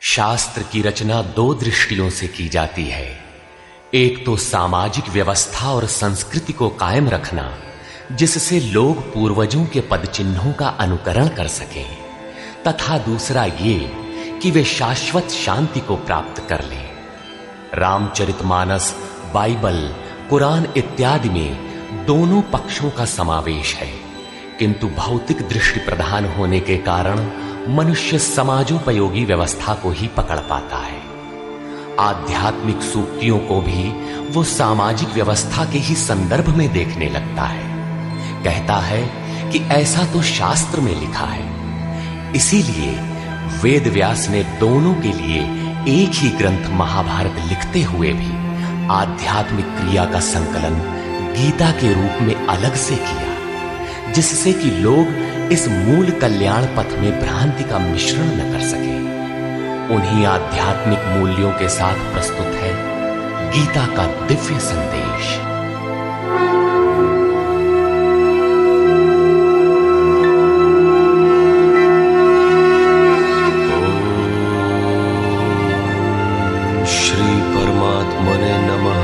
शास्त्र की रचना दो दृष्टियों से की जाती है। एक तो सामाजिक व्यवस्था और संस्कृति को कायम रखना, जिससे लोग पूर्वजों के पद चिन्हों का अनुकरण कर सकें, तथा दूसरा ये कि वे शाश्वत शांति को प्राप्त कर लें। रामचरितमानस, बाइबल, कुरान इत्यादि में दोनों पक्षों का समावेश है, किंतु भौतिक दृष्टि प्रधान होने के कारण मनुष्य समाजोपयोगी व्यवस्था को ही पकड़ पाता है। आध्यात्मिक सूक्तियों को भी वो सामाजिक व्यवस्था के ही संदर्भ में देखने लगता है। कहता है कि ऐसा तो शास्त्र में लिखा है। इसीलिए वेद व्यास ने दोनों के लिए एक ही ग्रंथ महाभारत लिखते हुए भी आध्यात्मिक क्रिया का संकलन गीता के रूप में अलग से किया, जिससे कि लोग इस मूल कल्याण पथ में भ्रांति का मिश्रण न कर सके। उन्हीं आध्यात्मिक मूल्यों के साथ प्रस्तुत है गीता का दिव्य संदेश। श्री परमात्मने नमः।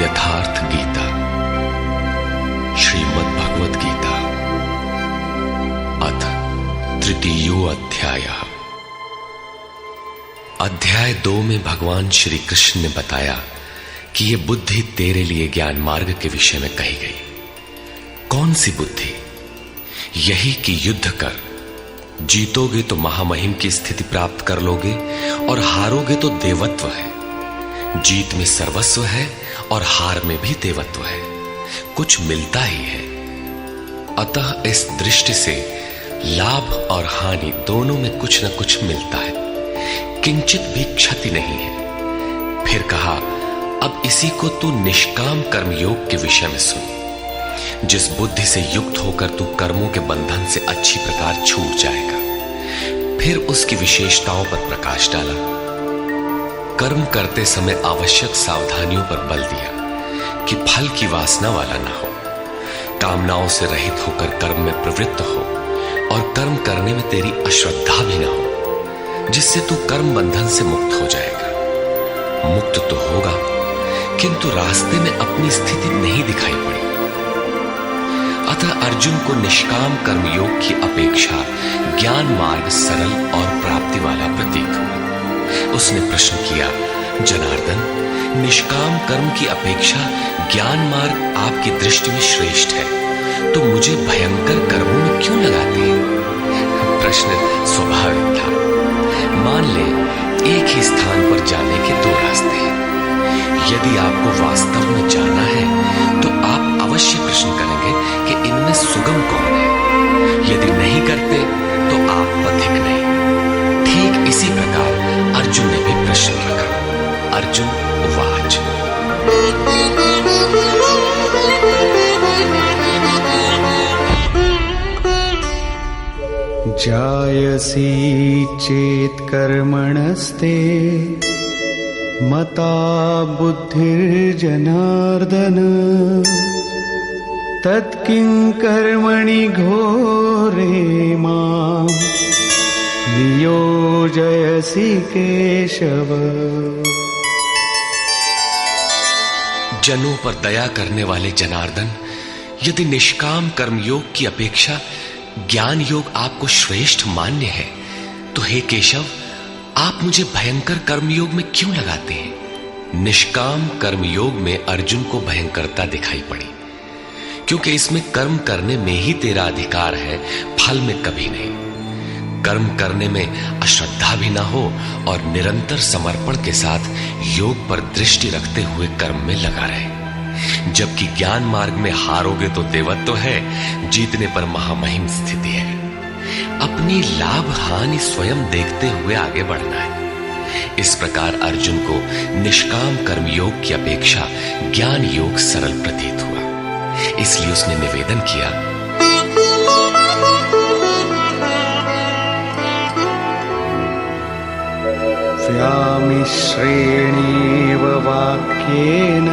यथार्थ गीता, श्रीमद् भगवद गीता, अथ तृतीयो अध्यायः। अध्याय 2 में भगवान श्री कृष्ण ने बताया कि यह बुद्धि तेरे लिए ज्ञान मार्ग के विषय में कही गई। कौन सी बुद्धि? यही कि युद्ध कर, जीतोगे तो महामहिम की स्थिति प्राप्त कर लोगे और हारोगे तो देवत्व है। जीत में सर्वस्व है और हार में भी देवत्व है, कुछ मिलता ही है। अतः इस दृष्टि से लाभ और हानि दोनों में कुछ न कुछ मिलता है, किंचित भी क्षति नहीं है। फिर कहा, अब इसी को तू निष्काम कर्मयोग के विषय में सुन। जिस बुद्धि से युक्त होकर तू कर्मों के बंधन से अच्छी प्रकार छूट जाएगा। फिर उसकी विशेषताओं पर प्रकाश डाला। कर्म करते समय आवश्यक सावधानियों पर बल दिया कि फल की वासना वाला ना हो, कामनाओं से रहित होकर कर्म में प्रवृत्त हो और कर्म करने में तेरी अश्रद्धा भी ना हो, जिससे तू कर्म बंधन से मुक्त हो जाएगा। मुक्त तो होगा, किंतु रास्ते में अपनी स्थिति नहीं दिखाई पड़ी। अतः अर्जुन को निष्काम कर्मयोग की अपेक्षा ज्ञान मार्ग सरल और प्राप्ति वाला प्रतीत हुआ। उसने प्रश्न किया, जनार्दन, निष्काम कर्म की अपेक्षा ज्ञान मार्ग आपकी दृष्टि में श्रेष्ठ है, तो मुझे भयंकर कर्मों में क्यों लगाते हैं? प्रश्न स्वाभाविक था। मान ले, एक ही स्थान पर जाने के दो रास्ते हैं। यदि आपको वास्तव में जाना है तो आप अवश्य प्रश्न करेंगे कि इनमें सुगम कौन है। यदि नहीं करते तो आप पथिक नहीं। ठीक इसी प्रकार अर्जुन ने भी प्रश्न रखा। अर्जुन उवाच, जायसी चेत कर्मणस्ते मता बुद्धिर्जनार्दन तत्किं कर्मणि घोरे मां नियोजयसि केशव। जनों पर दया करने वाले जनार्दन, यदि निष्काम कर्मयोग की अपेक्षा ज्ञान योग आपको श्रेष्ठ मान्य है, तो हे केशव, आप मुझे भयंकर कर्मयोग में क्यों लगाते हैं? निष्काम कर्मयोग में अर्जुन को भयंकरता दिखाई पड़ी, क्योंकि इसमें कर्म करने में ही तेरा अधिकार है, फल में कभी नहीं। कर्म करने में अश्रद्धा भी ना हो और निरंतर समर्पण के साथ योग पर दृष्टि रखते हुए कर्म में लगा रहे। जबकि ज्ञान मार्ग में हारोगे तो देवत्व है, जीतने पर महामहिम स्थिति है। अपनी लाभ हानि स्वयं देखते हुए आगे बढ़ना है। इस प्रकार अर्जुन को निष्काम कर्मयोग की अपेक्षा ज्ञान योग सरल प्रतीत हुआ। इसलिए उसने निवेदन किया, व्यामिश्रेणेव वाक्येन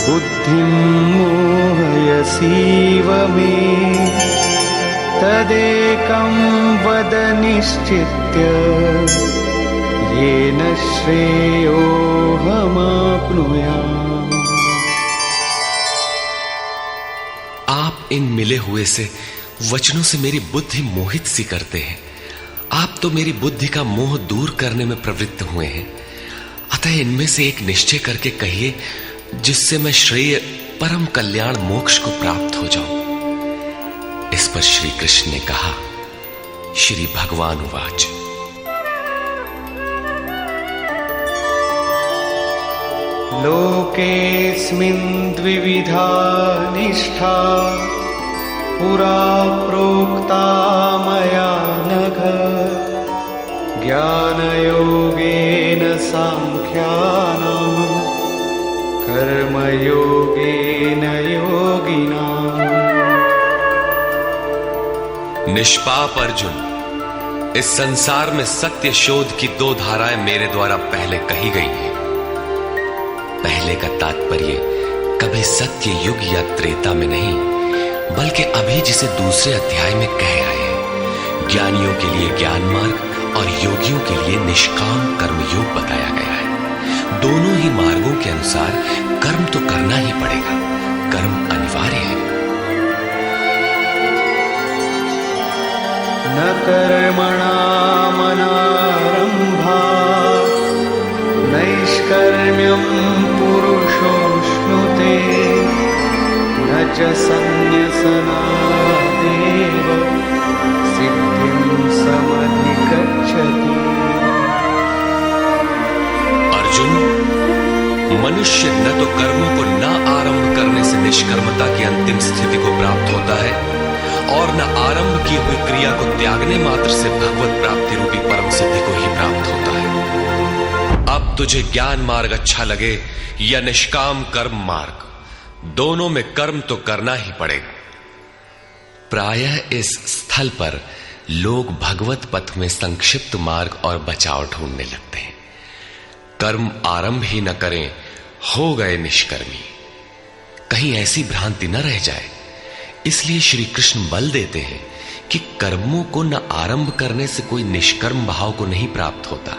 बुद्धिं मोहयसीव मे तदेकं वद पदनिश्चित्य येन श्रेयोऽहमाप्नुयाम्। आप इन मिले हुए से वचनों से मेरी बुद्धि मोहित सी करते हैं। आप तो मेरी बुद्धि का मोह दूर करने में प्रवृत्त हुए हैं। अतः इनमें से एक निश्चय करके कहिए जिससे मैं श्रेय परम कल्याण मोक्ष को प्राप्त हो जाऊं। इस पर श्री कृष्ण ने कहा, श्री भगवान उवाच, लोकेऽस्मिन् द्विविधा निष्ठा पुरा प्रोक्ता मया नघ। ज्ञानयोगेन सांख्यानां कर्मयोगेन योगिनाम्। निष्पाप अर्जुन, इस संसार में सत्य शोध की दो धाराएं मेरे द्वारा पहले कही गई हैं। पहले का तात्पर्य कभी सत्य युग या त्रेता में नहीं, बल्कि अभी जिसे दूसरे अध्याय में कहे आए हैं। ज्ञानियों के लिए ज्ञान मार्ग और योगियों के लिए निष्काम कर्म योग बताया गया है। दोनों ही मार्गों के अनुसार कर्म तो करना ही पड़ेगा, कर्म अनिवार्य है। न कर्मणामनारम्भात् नैष्कर्म्यं पुरुषोऽश्नुते। न च सन्न्यसनादेव सिद्धिं समधिगच्छति। अर्जुन, मनुष्य न तो कर्मों को न आरंभ करने से निष्कर्मता की अंतिम स्थिति को प्राप्त होता है और न आरंभ की हुई क्रिया को त्यागने मात्र से भगवत प्राप्ति रूपी परम सिद्धि को ही प्राप्त होता है। अब तुझे ज्ञान मार्ग अच्छा लगे या निष्काम कर्म मार्ग, दोनों में कर्म तो करना ही पड़ेगा। प्रायः इस स्थल पर लोग भगवत पथ में संक्षिप्त मार्ग और बचाव ढूंढने लगते हैं। कर्म आरंभ ही न करें, हो गए निष्कर्मी। कहीं ऐसी भ्रांति न रह जाए, इसलिए श्री कृष्ण बल देते हैं कि कर्मों को न आरंभ करने से कोई निष्कर्म भाव को नहीं प्राप्त होता।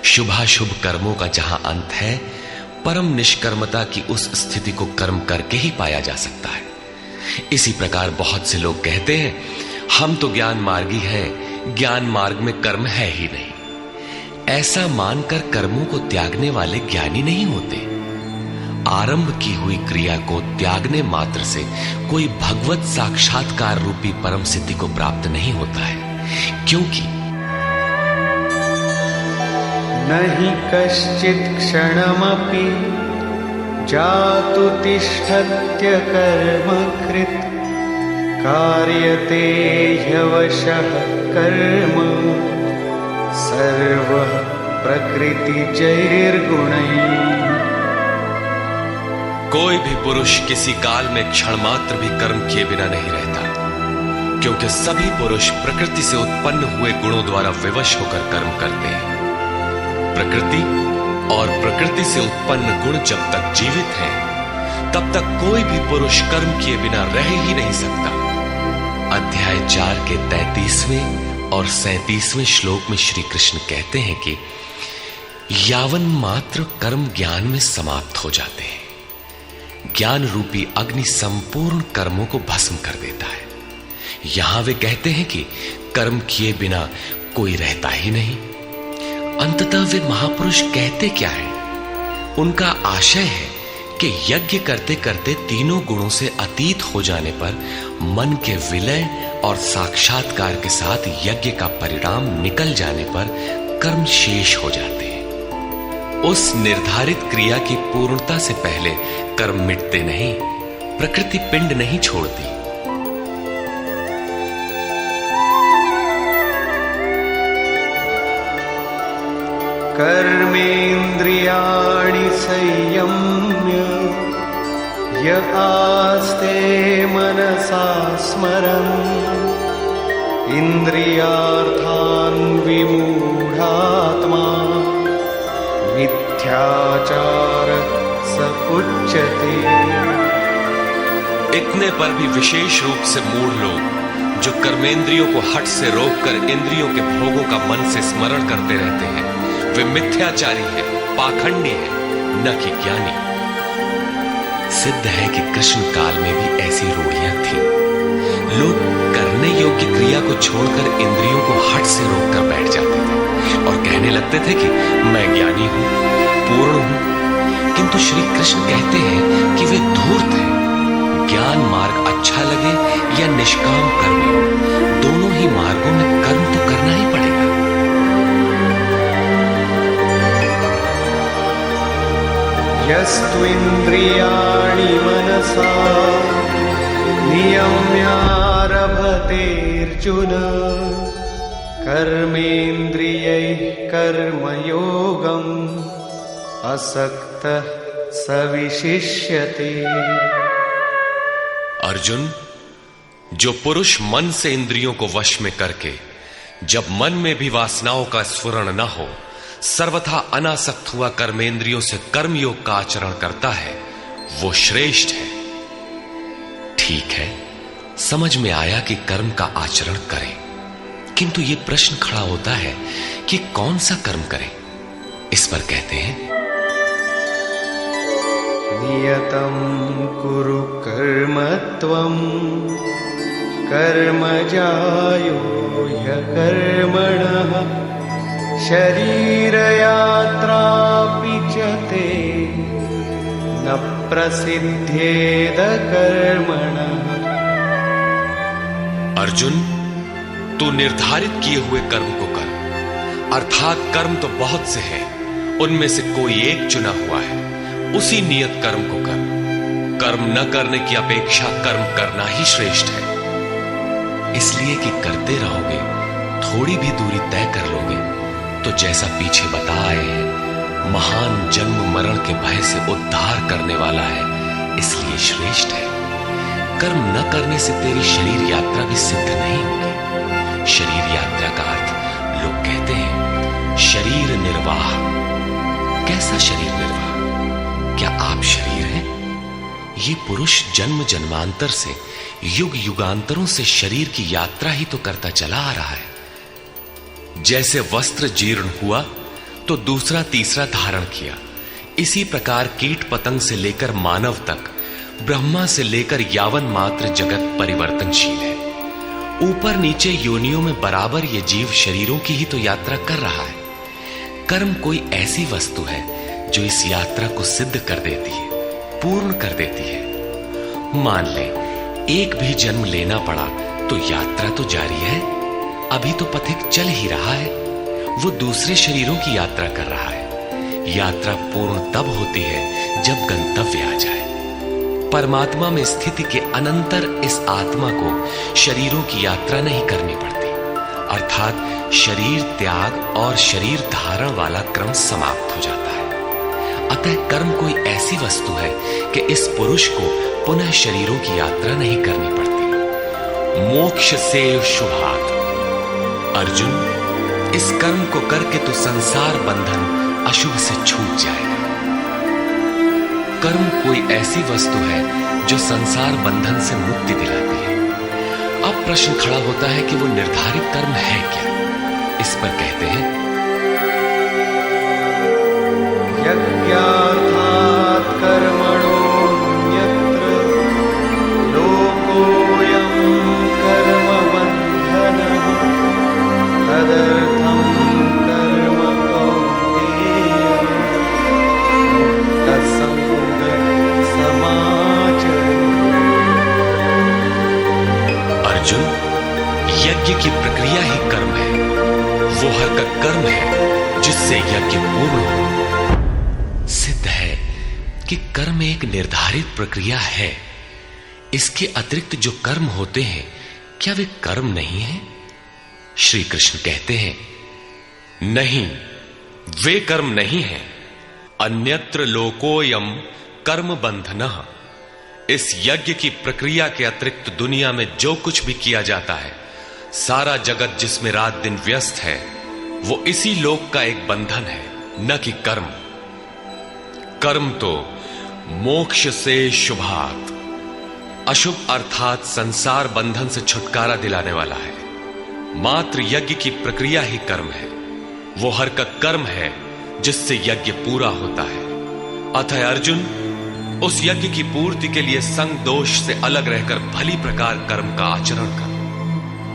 शुभाशुभ कर्मों का जहां अंत है, परम निष्कर्मता की उस स्थिति को कर्म करके ही पाया जा सकता है। इसी प्रकार बहुत से लोग कहते हैं, हम तो ज्ञान मार्गी हैं, ज्ञान मार्ग में कर्म है ही नहीं। ऐसा मानकर कर्मों को त्यागने वाले ज्ञानी नहीं होते। आरंभ की हुई क्रिया को त्यागने मात्र से कोई भगवत साक्षात्कार रूपी परम सिद्धि को प्राप्त नहीं होता है, क्योंकि नहि कश्चित् क्षणमपि जातु तिष्ठत्य कर्मकृत्। कार्यते ह्यवशः कर्म सर्वः प्रकृतिजैर्गुणैः। कोई भी पुरुष किसी काल में क्षण मात्र भी कर्म किए बिना नहीं रहता, क्योंकि सभी पुरुष प्रकृति से उत्पन्न हुए गुणों द्वारा विवश होकर कर्म करते हैं। प्रकृति और प्रकृति से उत्पन्न गुण जब तक जीवित हैं, तब तक कोई भी पुरुष कर्म किए बिना रह ही नहीं सकता। अध्याय 4 के 33वें और 37वें श्लोक में श्री कृष्ण कहते हैं कि यावन मात्र कर्म ज्ञान में समाप्त हो जाते हैं। ज्ञान रूपी अग्नि संपूर्ण कर्मों को भस्म कर देता है। यहां वे कहते हैं कि कर्म किए बिना कोई रहता ही नहीं। अंततः वे महापुरुष कहते क्या है? उनका आशय है कि यज्ञ करते करते तीनों गुणों से अतीत हो जाने पर मन के विलय और साक्षात्कार के साथ यज्ञ का परिणाम निकल जाने पर कर्म शेष हो जाते हैं। उस निर्धारित क्रिया की पूर्णता से पहले कर्म मिटते नहीं, प्रकृति पिंड नहीं छोड़ती। कर्मेन्द्रियाणि संयम्य य आस्ते मनसा स्मरन् इन्द्रियार्थान् विमूढात्मा मिथ्याचार स उच्यते। इतने पर भी विशेष रूप से मूढ़ लोग जो कर्मेंद्रियों को हठ से रोककर इंद्रियों के भोगों का मन से स्मरण करते रहते हैं, वे मिथ्याचारी है, पाखंडी है, न कि ज्ञानी। सिद्ध है कि कृष्ण काल में भी ऐसी रूढ़ियां थीं। लोग करने योग्य क्रिया को छोड़कर इंद्रियों को हठ से रोककर बैठ जाते थे और कहने लगते थे कि मैं ज्ञानी हूं, पूर्ण हूं। किंतु श्री कृष्ण कहते हैं कि वे धूर्त हैं। ज्ञान मार्ग अच्छा लगे या निष्काम कर्म, दोनों ही मार्गों में कर्म तो करना ही पड़ेगा। यस्त्विन्द्रियाणि मनसा नियम्यारभतेऽर्जुन कर्मेन्द्रियैः कर्मयोगम् असक्तः स विशिष्यते। अर्जुन, जो पुरुष मन से इंद्रियों को वश में करके जब मन में भी वासनाओं का स्फुरण न हो, सर्वथा अनासक्त हुआ कर्मेंद्रियों से कर्मयोग का आचरण करता है, वो श्रेष्ठ है। ठीक है, समझ में आया कि कर्म का आचरण करें, किंतु ये प्रश्न खड़ा होता है कि कौन सा कर्म करें। इस पर कहते हैं, नियतं कुरु कर्म त्वं कर्मजायो ह्यकर्मणः शरीरयात्रापि च ते न प्रसिद्ध्येद कर्मणः। अर्जुन, तू निर्धारित किए हुए कर्म को कर, अर्थात कर्म तो बहुत से हैं, उनमें से कोई एक चुना हुआ है, उसी नियत कर्म को कर। कर्म न करने की अपेक्षा कर्म करना ही श्रेष्ठ है, इसलिए कि करते रहोगे, थोड़ी भी दूरी तय कर लोगे तो जैसा पीछे बताए हैं, महान जन्म मरण के भय से उद्धार करने वाला है, इसलिए श्रेष्ठ है। कर्म न करने से तेरी शरीर यात्रा भी सिद्ध नहीं होगी। शरीर यात्रा का अर्थ लोग कहते हैं शरीर निर्वाह। कैसा शरीर निर्वाह? क्या आप शरीर हैं? ये पुरुष जन्म जन्मांतर से, युग युगांतरों से शरीर की यात्रा ही तो करता चला आ रहा है। जैसे वस्त्र जीर्ण हुआ तो दूसरा तीसरा धारण किया, इसी प्रकार कीट पतंग से लेकर मानव तक, ब्रह्मा से लेकर यावन मात्र जगत परिवर्तनशील है। ऊपर नीचे योनियों में बराबर ये जीव शरीरों की ही तो यात्रा कर रहा है। कर्म कोई ऐसी वस्तु है जो इस यात्रा को सिद्ध कर देती है, पूर्ण कर देती है। मान ले एक भी जन्म लेना पड़ा तो यात्रा तो जारी है, अभी तो पथिक चल ही रहा है, वो दूसरे शरीरों की यात्रा कर रहा है। यात्रा पूर्ण तब होती है जब गंतव्य आ जाए। परमात्मा में स्थिति के अनंतर इस आत्मा को शरीरों की यात्रा नहीं करनी पड़ती, अर्थात शरीर त्याग और शरीर धारण वाला क्रम समाप्त हो जाता है। अतः कर्म कोई ऐसी वस्तु है कि इस पुरुष को पुनः शरीरों की यात्रा नहीं करनी पड़ती। मोक्ष से शुभात। अर्जुन, इस कर्म को करके तो संसार बंधन अशुभ से छूट जाएगा। कर्म कोई ऐसी वस्तु है जो संसार बंधन से मुक्ति दिलाती है। अब प्रश्न खड़ा होता है कि वो निर्धारित कर्म है क्या। इस पर कहते हैं, यज्ञार्थात् कर्मणोऽन्यत्र लोकोऽयं कर्मबन्धनः तदर्थं कर्म कौन्तेय मुक्तसङ्गसमाचर। अर्जुन, यज्ञ की प्रक्रिया ही कर्म है। वो हरकत कर्म है जिससे यज्ञ पूर्ण हो। सिद्ध है कि कर्म एक निर्धारित प्रक्रिया है। इसके अतिरिक्त जो कर्म होते हैं, क्या वे कर्म नहीं है? श्री कृष्ण कहते हैं, नहीं, वे कर्म नहीं है। अन्यत्र लोकोयम कर्म बंधनः। इस यज्ञ की प्रक्रिया के अतिरिक्त दुनिया में जो कुछ भी किया जाता है, सारा जगत जिसमें रात दिन व्यस्त है, वो इसी लोक का एक बंधन है, न कि कर्म। कर्म तो मोक्ष से शुभात। अशुभ अर्थात संसार बंधन से छुटकारा दिलाने वाला है। मात्र यज्ञ की प्रक्रिया ही कर्म है। वो हर का कर्म है जिससे यज्ञ पूरा होता है। अतः अर्जुन, उस यज्ञ की पूर्ति के लिए संग दोष से अलग रहकर भली प्रकार कर्म का आचरण कर।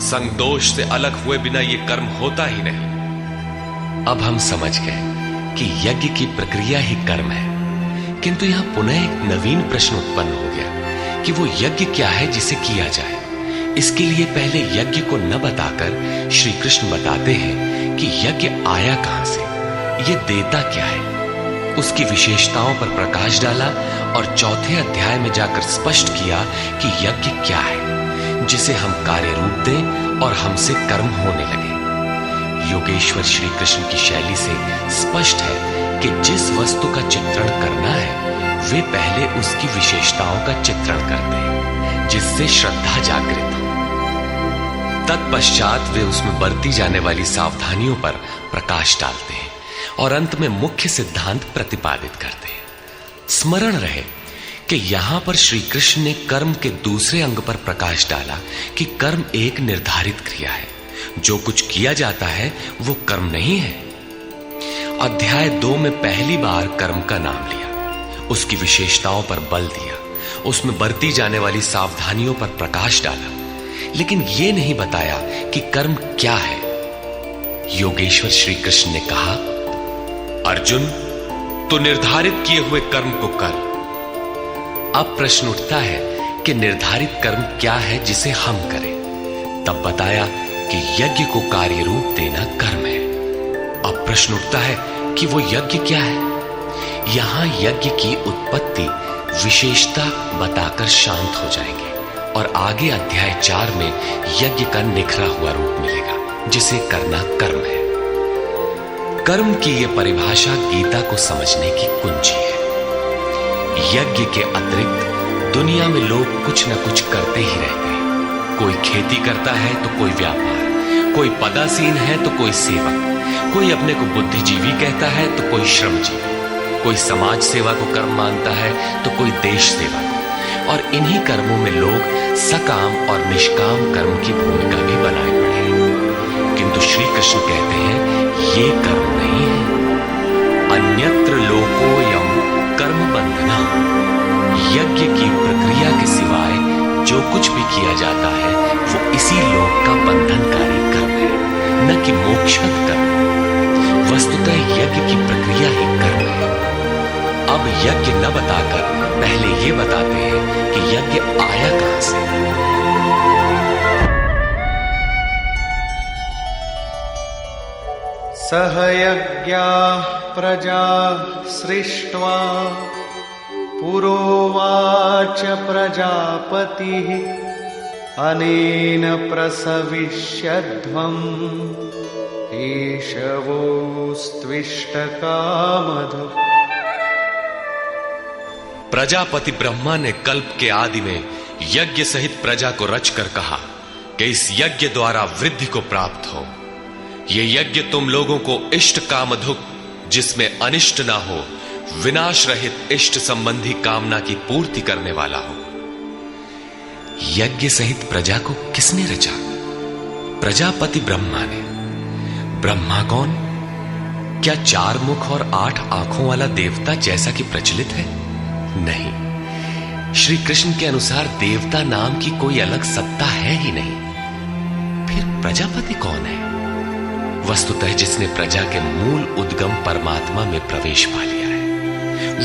संग दोष से अलग हुए बिना यह कर्म होता ही नहीं। अब हम समझ गए कि यज्ञ की प्रक्रिया ही कर्म है, किंतु यहां पुनः एक नवीन प्रश्न उत्पन्न हो गया कि वो यज्ञ क्या है जिसे किया जाए। इसके लिए पहले यज्ञ को न बताकर श्री कृष्ण बताते हैं कि यज्ञ आया कहां से, ये देता क्या है। उसकी विशेषताओं पर प्रकाश डाला और चौथे अध्याय में जाकर स्पष्ट किया कि यज्ञ क्या है जिसे हम कार्य रूप दें और हमसे कर्म होने लगे। योगेश्वर श्री कृष्ण की शैली से स्पष्ट है कि जिस वस्तु का चित्रण करना है वे पहले उसकी विशेषताओं का चित्रण करते हैं, जिससे श्रद्धा जागृत हो। तत्पश्चात वे उसमें बरती जाने वाली सावधानियों पर प्रकाश डालते हैं और अंत में मुख्य सिद्धांत प्रतिपादित करते हैं। स्मरण रहे कि यहां पर श्री कृष्ण ने कर्म के दूसरे अंग पर प्रकाश डाला कि कर्म एक निर्धारित क्रिया है। जो कुछ किया जाता है वो कर्म नहीं है। अध्याय 2 में पहली बार कर्म का नाम लिया, उसकी विशेषताओं पर बल दिया, उसमें बरती जाने वाली सावधानियों पर प्रकाश डाला, लेकिन यह नहीं बताया कि कर्म क्या है। योगेश्वर श्री कृष्ण ने कहा, अर्जुन, तो निर्धारित किए हुए कर्म को कर। अब प्रश्न उठता है कि निर्धारित कर्म क्या है जिसे हम करें। तब बताया कि यज्ञ को कार्य रूप देना कर्म है। अब प्रश्न उठता है कि वो यज्ञ क्या है। यहां यज्ञ की उत्पत्ति विशेषता बताकर शांत हो जाएंगे और आगे अध्याय 4 में यज्ञ का निखरा हुआ रूप मिलेगा जिसे करना कर्म है। कर्म की यह परिभाषा गीता को समझने की कुंजी है। यज्ञ के अतिरिक्त दुनिया में लोग कुछ न कुछ करते ही रहते हैं। कोई खेती करता है तो कोई व्यापार, कोई पदासीन है तो कोई सेवक, कोई अपने को बुद्धिजीवी कहता है तो कोई श्रमजीवी, कोई समाज सेवा को कर्म मानता है तो कोई देश सेवा को। और इन्हीं कर्मों में लोग सकाम और निष्काम कर्म की भूमिका भी बनाए पड़े हैं। किंतु श्री कृष्ण कहते हैं ये कर्म नहीं है। अन्यत्र लोकोयम कर्म बंधना। यज्ञ की प्रक्रिया के सिवाय जो कुछ भी किया जाता है वो इसी लोक का बंधनकारी कर्म है, न कि मोक्षद कर्म। वस्तुतः यज्ञ की प्रक्रिया ही कर्म है। अब यज्ञ न बताकर पहले ये बताते हैं कि यज्ञ आया कहां से। सह यज्ञाः प्रजा सृष्ट्वा पुरोवाच प्रजापतिः अनेन प्रसविष्यध्वम् एष वोस्त्विष्टकामधुक्। प्रजापति ब्रह्मा ने कल्प के आदि में यज्ञ सहित प्रजा को रचकर कहा कि इस यज्ञ द्वारा वृद्धि को प्राप्त हो। यह यज्ञ तुम लोगों को इष्ट कामधुक, जिसमें अनिष्ट ना हो, विनाश रहित इष्ट संबंधी कामना की पूर्ति करने वाला हो। यज्ञ सहित प्रजा को किसने रचा? प्रजापति ब्रह्मा ने। ब्रह्मा कौन? क्या 4 मुख और 8 आंखों वाला देवता जैसा कि प्रचलित है? नहीं। श्री कृष्ण के अनुसार देवता नाम की कोई अलग सत्ता है ही नहीं। फिर प्रजापति कौन है? वस्तुतः जिसने प्रजा के मूल उद्गम परमात्मा में प्रवेश पा लिया है,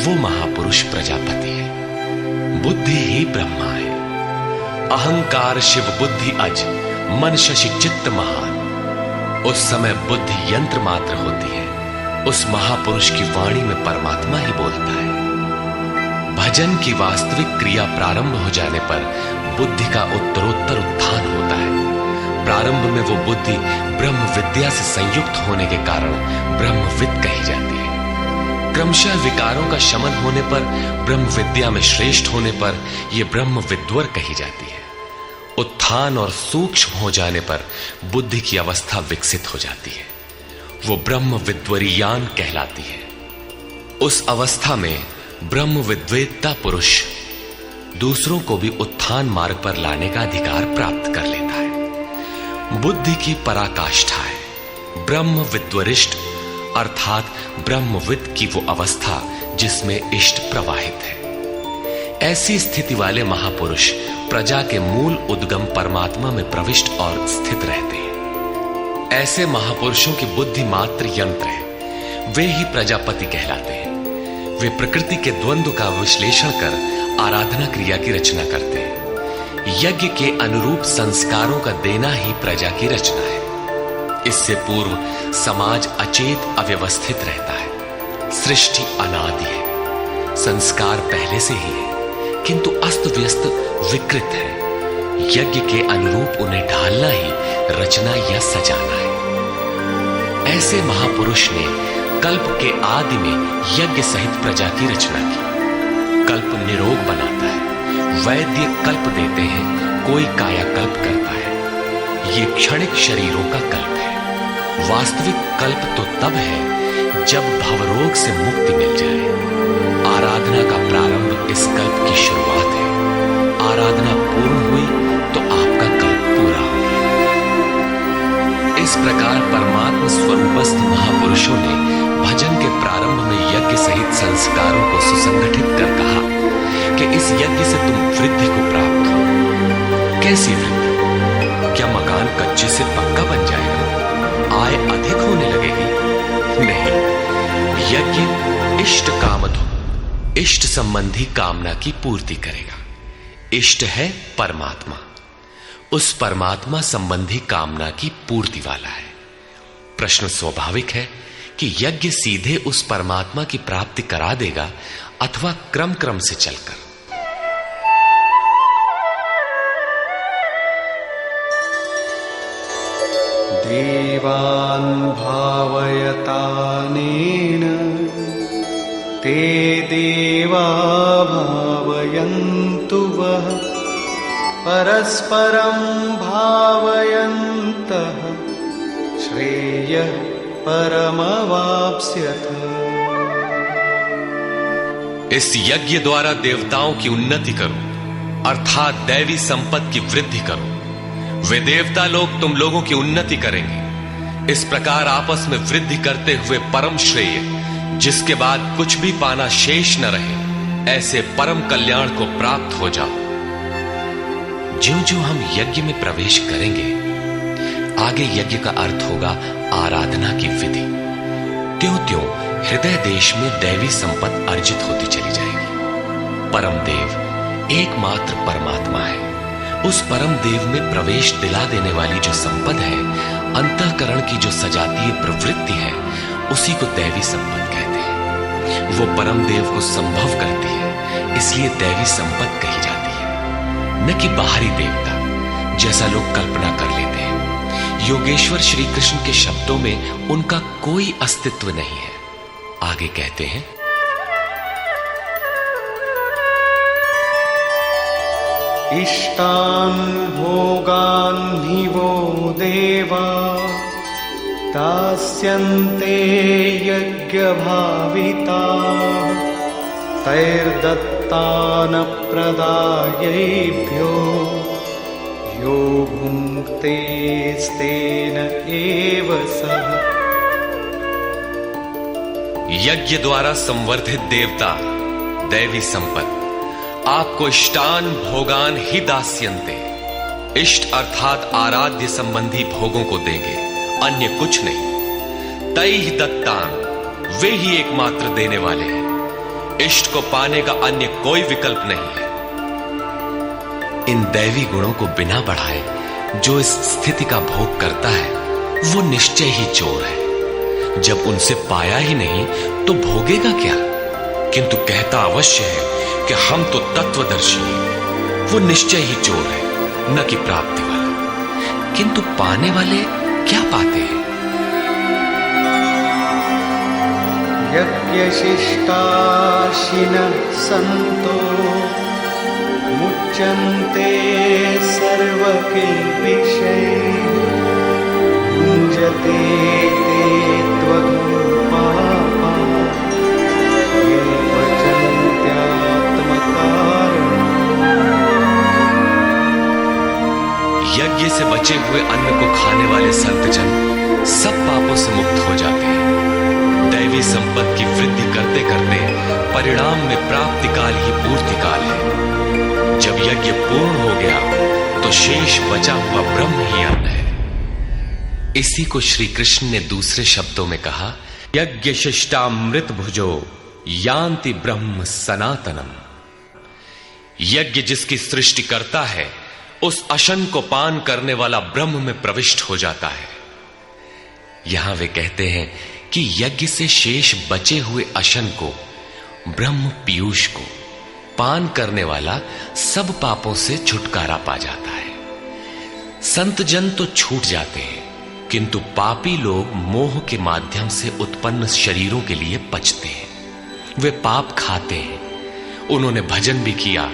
वो महापुरुष प्रजापति है। बुद्धि ही ब्रह्मा है। अहंकार शिव बुद्धि अज, मन शशि चित्त महान। उस समय बुद्धि यंत्र मात्र होती है। उस महापुरुष की वाणी में परमात्मा ही बोलता है। भजन की वास्तविक क्रिया प्रारंभ हो जाने पर बुद्धि का उत्तरोत्तर उत्थान होता है। प्रारंभ में वो बुद्धि ब्रह्म विद्या से संयुक्त होने के कारण ब्रह्मविद कही जाती है। क्रमशः विकारों का शमन होने पर, ब्रह्म विद्या में श्रेष्ठ होने पर यह ब्रह्म विद्वर कही जाती है। उत्थान और सूक्ष्म हो जाने पर बुद्धि की अवस्था विकसित हो जाती है। वो ब्रह्म विद्वरीयान कहलाती है। उस अवस्था में ब्रह्म विद्वेत्ता पुरुष दूसरों को भी उत्थान मार्ग पर लाने का अधिकार प्राप्त कर लेता है। बुद्धि की पराकाष्ठा है ब्रह्म विद्वरिष्ट, अर्थात ब्रह्मविद की वो अवस्था जिसमें इष्ट प्रवाहित है। ऐसी स्थिति वाले महापुरुष प्रजा के मूल उद्गम परमात्मा में प्रविष्ट और स्थित रहते हैं। ऐसे महापुरुषों की बुद्धि मात्र यंत्र है, वे ही प्रजापति कहलाते हैं। वे प्रकृति के द्वंद्व का विश्लेषण कर आराधना क्रिया की रचना करते हैं। यज्ञ के अनुरूप संस्कारों का देना ही प्रजा की रचना है। इससे पूर्व समाज अचेत अव्यवस्थित रहता है। सृष्टि अनादि है, संस्कार पहले से ही है, किंतु अस्त व्यस्त विकृत है। यज्ञ के अनुरूप उन्हें ढालना ही रचना या सजाना है। ऐसे महापुरुष ने कल्प के आदि में यज्ञ सहित प्रजा की रचना की। कल्प निरोग बनाता है, वैद्य कल्प देते हैं, कोई कायाकल्प करता है। ये क्षणिक शरीरों का कल्प है। वास्तविक कल्प तो तब है जब भवरोग से मुक्ति मिल जाए। आराधना का प्रारंभ इस कल्प की शुरुआत है। आराधना पूर्ण हुई तो आपका कल्प पूरा हो गया। इस प्रकार परमात्मा स्वरूपस्थ महापुरुषों ने भजन के प्रारंभ में यज्ञ सहित संस्कारों को सुसंगठित कर कहा कि इस यज्ञ से तुम वृद्धि को प्राप्त हो। कैसी वृद्धि? क्या मकान कच्चे से पक्का बन जाएगा? आय अधिक होने लगेगी? नहीं, यज्ञ इष्ट कामधु, इष्ट संबंधी कामना की पूर्ति करेगा। इष्ट है परमात्मा, उस परमात्मा संबंधी कामना की पूर्ति वाला है। प्रश्न स्वाभाविक है कि यज्ञ सीधे उस परमात्मा की प्राप्ति करा देगा अथवा क्रम क्रम से चलकर। देवान् भावयतानेन ते देवा भावयन्तु वः परस्परं भावयन्तः श्रेयः परमवाप्स्यथ। इस यज्ञ द्वारा देवताओं की उन्नति करो, अर्थात दैवी संपत्ति की वृद्धि करो। वे देवता लोग तुम लोगों की उन्नति करेंगे। इस प्रकार आपस में वृद्धि करते हुए परम श्रेय, जिसके बाद कुछ भी पाना शेष न रहे, ऐसे परम कल्याण को प्राप्त हो जाओ। ज्यों ज्यों हम यज्ञ में प्रवेश करेंगे, आगे यज्ञ का अर्थ होगा आराधना की विधि। त्यों त्यों हृदय देश में दैवी संपत्ति अर्जित होती चली जाएगी। परम देव एकमात्र परमात्मा है। उस परम देव में प्रवेश दिला देने वाली जो संपद है, अंतःकरण की जो सजातीय प्रवृत्ति है, उसी को दैवी संपद कहते हैं। वो परम देव को संभव करती है, इसलिए दैवी संपद कही जाती है, न कि बाहरी देवता जैसा लोग कल्पना कर लेते हैं। योगेश्वर श्री कृष्ण के शब्दों में उनका कोई अस्तित्व नहीं है। आगे कहते हैं, इष्टान् भोगान् हि वो देवा दास्यन्ते यज्ञभाविता तैर्दत्तान् प्रदायैभ्यो यो भुङ्क्ते स्तेन एव सः। यज्ञ द्वारा संवर्धित देवता दैवी संपत्ति आपको इष्टान भोगान ही दास्यन्ते, इष्ट अर्थात आराध्य संबंधी भोगों को देंगे, अन्य कुछ नहीं। तैहि दत्तान, वे ही एकमात्र देने वाले हैं। इष्ट को पाने का अन्य कोई विकल्प नहीं है। इन दैवी गुणों को बिना बढ़ाए जो इस स्थिति का भोग करता है, वो निश्चय ही चोर है। जब उनसे पाया ही नहीं तो भोगेगा क्या? किंतु कहता अवश्य है कि हम तो तत्वदर्शी हैं। वो निश्चय ही चोर है, न कि प्राप्ति वाला। किंतु पाने वाले क्या पाते हैं? यज्ञशिष्टाशिनः सन्तो मुच्यन्ते सर्वकिल्बिषैः भुञ्जते ते त्वघं पापा ये पचन्त्यात्मकारणम्। परिणाम में प्राप्ति काल ही पूर्ति काल है। जब यज्ञ पूर्ण हो गया तो शेष बचा हुआ ब्रह्म ही अन्न है। इसी को श्री कृष्ण ने दूसरे शब्दों में कहा, यज्ञ शिष्टामृत भुजो यान्ति ब्रह्म सनातनम। यज्ञ जिसकी सृष्टि करता है उस अशन को पान करने वाला ब्रह्म में प्रविष्ट हो जाता है। यहां वे कहते हैं कि यज्ञ से शेष बचे हुए अशन को, ब्रह्म पीयूष को पान करने वाला सब पापों से छुटकारा पा जाता है। संत जन तो छूट जाते हैं, किंतु पापी लोग मोह के माध्यम से उत्पन्न शरीरों के लिए पचते हैं। वे पाप खाते हैं। उन्होंने भजन भी किया,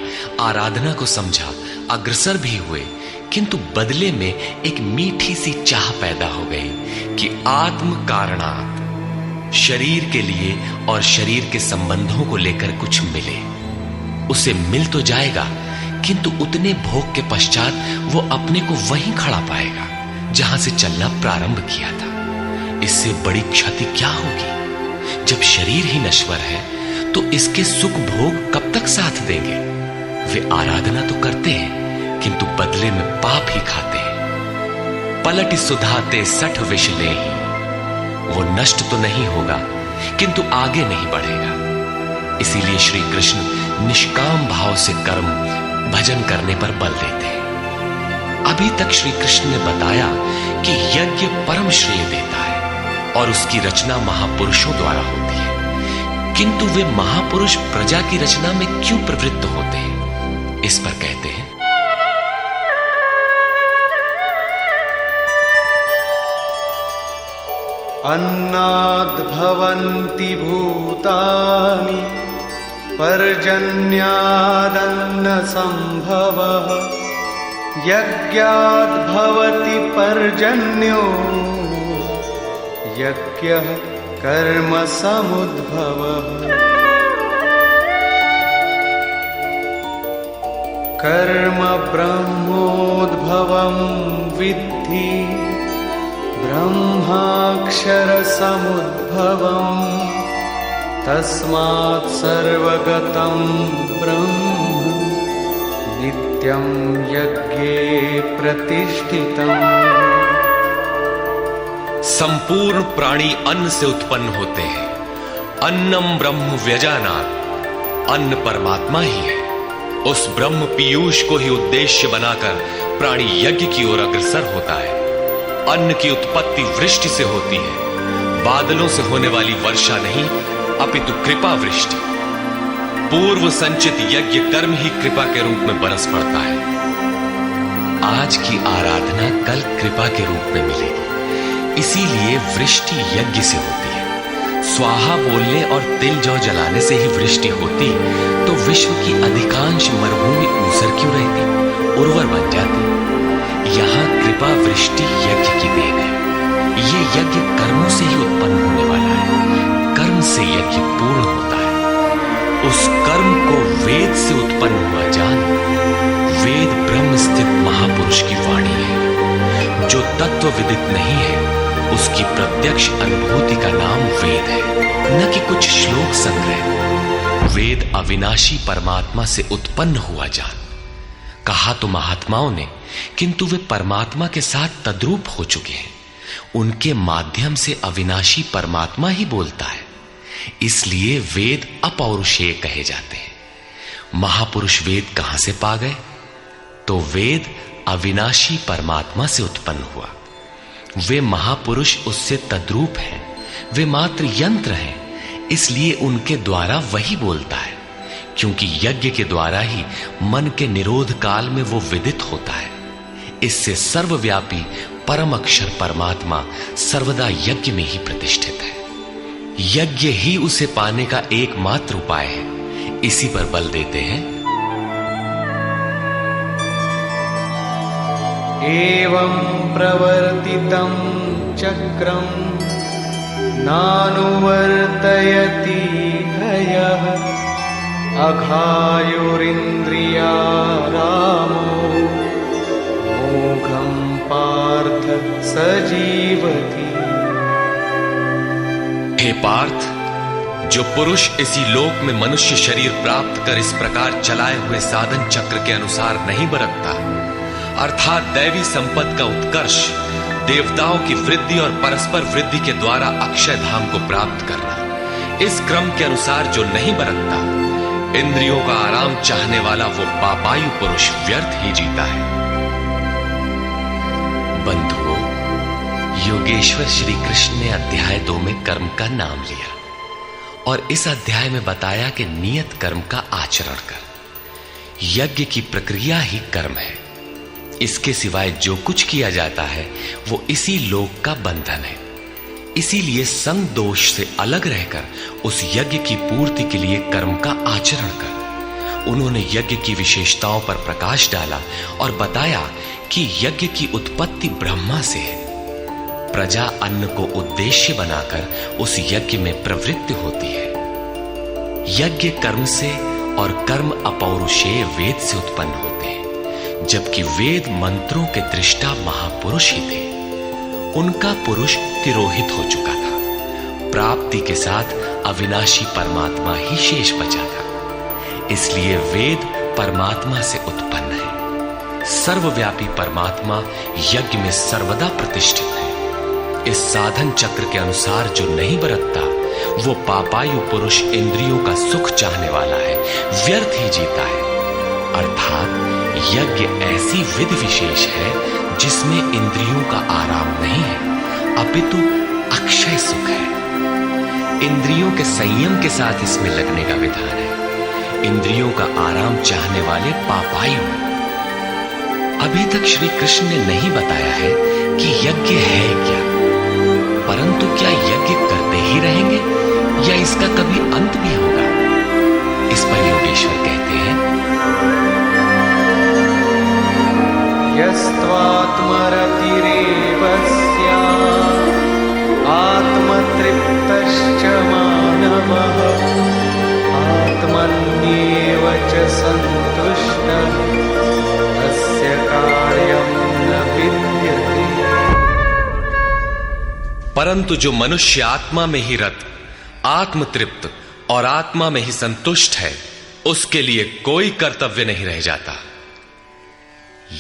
आराधना को समझा, अग्रसर भी हुए, किंतु बदले में एक मीठी सी चाह पैदा हो गई कि आत्म कारणात् शरीर के लिए और शरीर के संबंधों को लेकर कुछ मिले। उसे मिल तो जाएगा, किंतु उतने भोग के पश्चात वो अपने को वहीं खड़ा पाएगा जहां से चलना प्रारंभ किया था। इससे बड़ी क्षति क्या होगी? जब शरीर ही नश्वर है तो इसके सुख भोग कब तक साथ देंगे? वे आराधना तो करते हैं, किंतु बदले में पाप ही खाते हैं। पलट सुधाते सठ विष लेहि, वो नष्ट तो नहीं होगा, किंतु आगे नहीं बढ़ेगा। इसीलिए श्री कृष्ण निष्काम भाव से कर्म भजन करने पर बल देते हैं। अभी तक श्री कृष्ण ने बताया कि यज्ञ परम श्रेय देता है और उसकी रचना महापुरुषों द्वारा होती है, किंतु वे महापुरुष प्रजा की रचना में क्यों प्रवृत्त होते हैं? इस पर कहते हैं, अन्नाद् भवन्ति भूतानि पर्जन्यादन्न संभवः यज्ञाद् भवति पर्जन्यो यज्ञः कर्म समुद्भवः। कर्म ब्रह्मोद्भवं विद्धि ब्रह्माक्षर समुद्भवम् तस्मात् सर्वगतं ब्रह्म नित्यं यज्ञे प्रतिष्ठितम्। संपूर्ण प्राणी अन्न से उत्पन्न होते हैं। अन्नम ब्रह्म व्यजानात्, अन्न परमात्मा ही है। उस ब्रह्म पीयूष को ही उद्देश्य बनाकर प्राणी यज्ञ की ओर अग्रसर होता है। अन्न की उत्पत्ति वृष्टि से होती है, बादलों से होने वाली वर्षा नहीं, अपितु कृपा वृष्टि। पूर्व संचित यज्ञ कर्म ही कृपा के रूप में बरस पड़ता है। आज की आराधना कल कृपा के रूप में मिलेगी, इसीलिए वृष्टि यज्ञ से होती है। स्वाहा बोलने और तिल जौ जलाने से ही वृष्टि होती तो विश्व की अधिकांश मरुभूमि ऊसर क्यों रहती, उर्वर बन जाती। यहां कृपा वृष्टि यज्ञ की देन है। ये यज्ञ कर्मों से ही उत्पन्न होने वाला है। कर्म से यज्ञ पूर्ण होता है। उस कर्म को वेद से उत्पन्न हुआ जान। वेद ब्रह्म स्थित महापुरुष की वाणी है। जो तत्व विदित नहीं है उसकी प्रत्यक्ष अनुभूति का नाम वेद है, न कि कुछ श्लोक संग्रह। वेद अविनाशी परमात्मा से उत्पन्न हुआ जान। कहा तो महात्माओं ने, किंतु वे परमात्मा के साथ तद्रूप हो चुके हैं। उनके माध्यम से अविनाशी परमात्मा ही बोलता है, इसलिए वेद अपौरुषेय कहे जाते हैं। महापुरुष वेद कहां से पा गए? तो वेद अविनाशी परमात्मा से उत्पन्न हुआ। वे महापुरुष उससे तद्रूप हैं। वे मात्र यंत्र हैं, इसलिए उनके द्वारा वही बोलता है, क्योंकि यज्ञ के द्वारा ही मन के निरोध काल में वो विदित होता है। इससे सर्वव्यापी परम अक्षर परमात्मा सर्वदा यज्ञ में ही प्रतिष्ठित है। यज्ञ ही उसे पाने का एकमात्र उपाय है। इसी पर बल देते हैं, एवं प्रवर्तितं चक्रं नानुवर्तयति हयः अघायुरिन्द्रियारामो मोघं पार्थ सजीवति। हे पार्थ, जो पुरुष इसी लोक में मनुष्य शरीर प्राप्त कर इस प्रकार चलाए हुए साधन चक्र के अनुसार नहीं बरतता, अर्थात दैवी संपत्ति का उत्कर्ष, देवताओं की वृद्धि और परस्पर वृद्धि के द्वारा अक्षय धाम को प्राप्त करना, इस क्रम के अनुसार जो नहीं बरतता, इंद्रियों का आराम चाहने वाला वो पापायु पुरुष व्यर्थ ही जीता है। बंधुओं, योगेश्वर श्री कृष्ण ने अध्याय 2 में कर्म का नाम लिया और इस अध्याय में बताया कि नियत कर्म का आचरण कर। यज्ञ की प्रक्रिया ही कर्म है। इसके सिवाय जो कुछ किया जाता है वो इसी लोक का बंधन है। इसीलिए संग दोष से अलग रहकर उस यज्ञ की पूर्ति के लिए कर्म का आचरण कर। उन्होंने यज्ञ की विशेषताओं पर प्रकाश डाला और बताया कि यज्ञ की उत्पत्ति ब्रह्मा से है। प्रजा अन्न को उद्देश्य बनाकर उस यज्ञ में प्रवृत्त होती है। यज्ञ कर्म से और कर्म अपौरुषेय वेद से उत्पन्न होते हैं, जबकि वेद मंत्रों के दृष्टा महापुरुष ही थे। उनका पुरुष तिरोहित हो चुका था। प्राप्ति के साथ अविनाशी परमात्मा ही शेष बचा था। इसलिए वेद परमात्मा से उत्पन्न है। सर्वव्यापी परमात्मा यज्ञ में सर्वदा प्रतिष्ठित है। इस साधन चक्र के अनुसार जो नहीं बरतता, वो पापायु पुरुष इंद्रियों का सुख चाहने वाला है, व्यर्थ ही जीता है। अर्थात यज्ञ ऐसी विधि विशेष है जिसमें इंद्रियों का आराम नहीं है, अपितु अक्षय सुख है। इंद्रियों के संयम के साथ इसमें लगने का विधान है। इंद्रियों का आराम चाहने वाले पापायु हैं। अभी तक श्री कृष्ण ने नहीं बताया है कि यज्ञ है क्या, परंतु क्या यज्ञ करते ही रहेंगे या इसका कभी अंत भी होगा? इस पर योगेश्वर कहते हैं, यस्त्वात्मरतिरेव स्यात् आत्मतृप्तश्च मानवः आत्मन्येव च सन्तुष्टः तस्य कार्यं न विद्यते। परंतु जो मनुष्य आत्मा में ही रत, आत्मतृप्त और आत्मा में ही संतुष्ट है, उसके लिए कोई कर्तव्य नहीं रह जाता।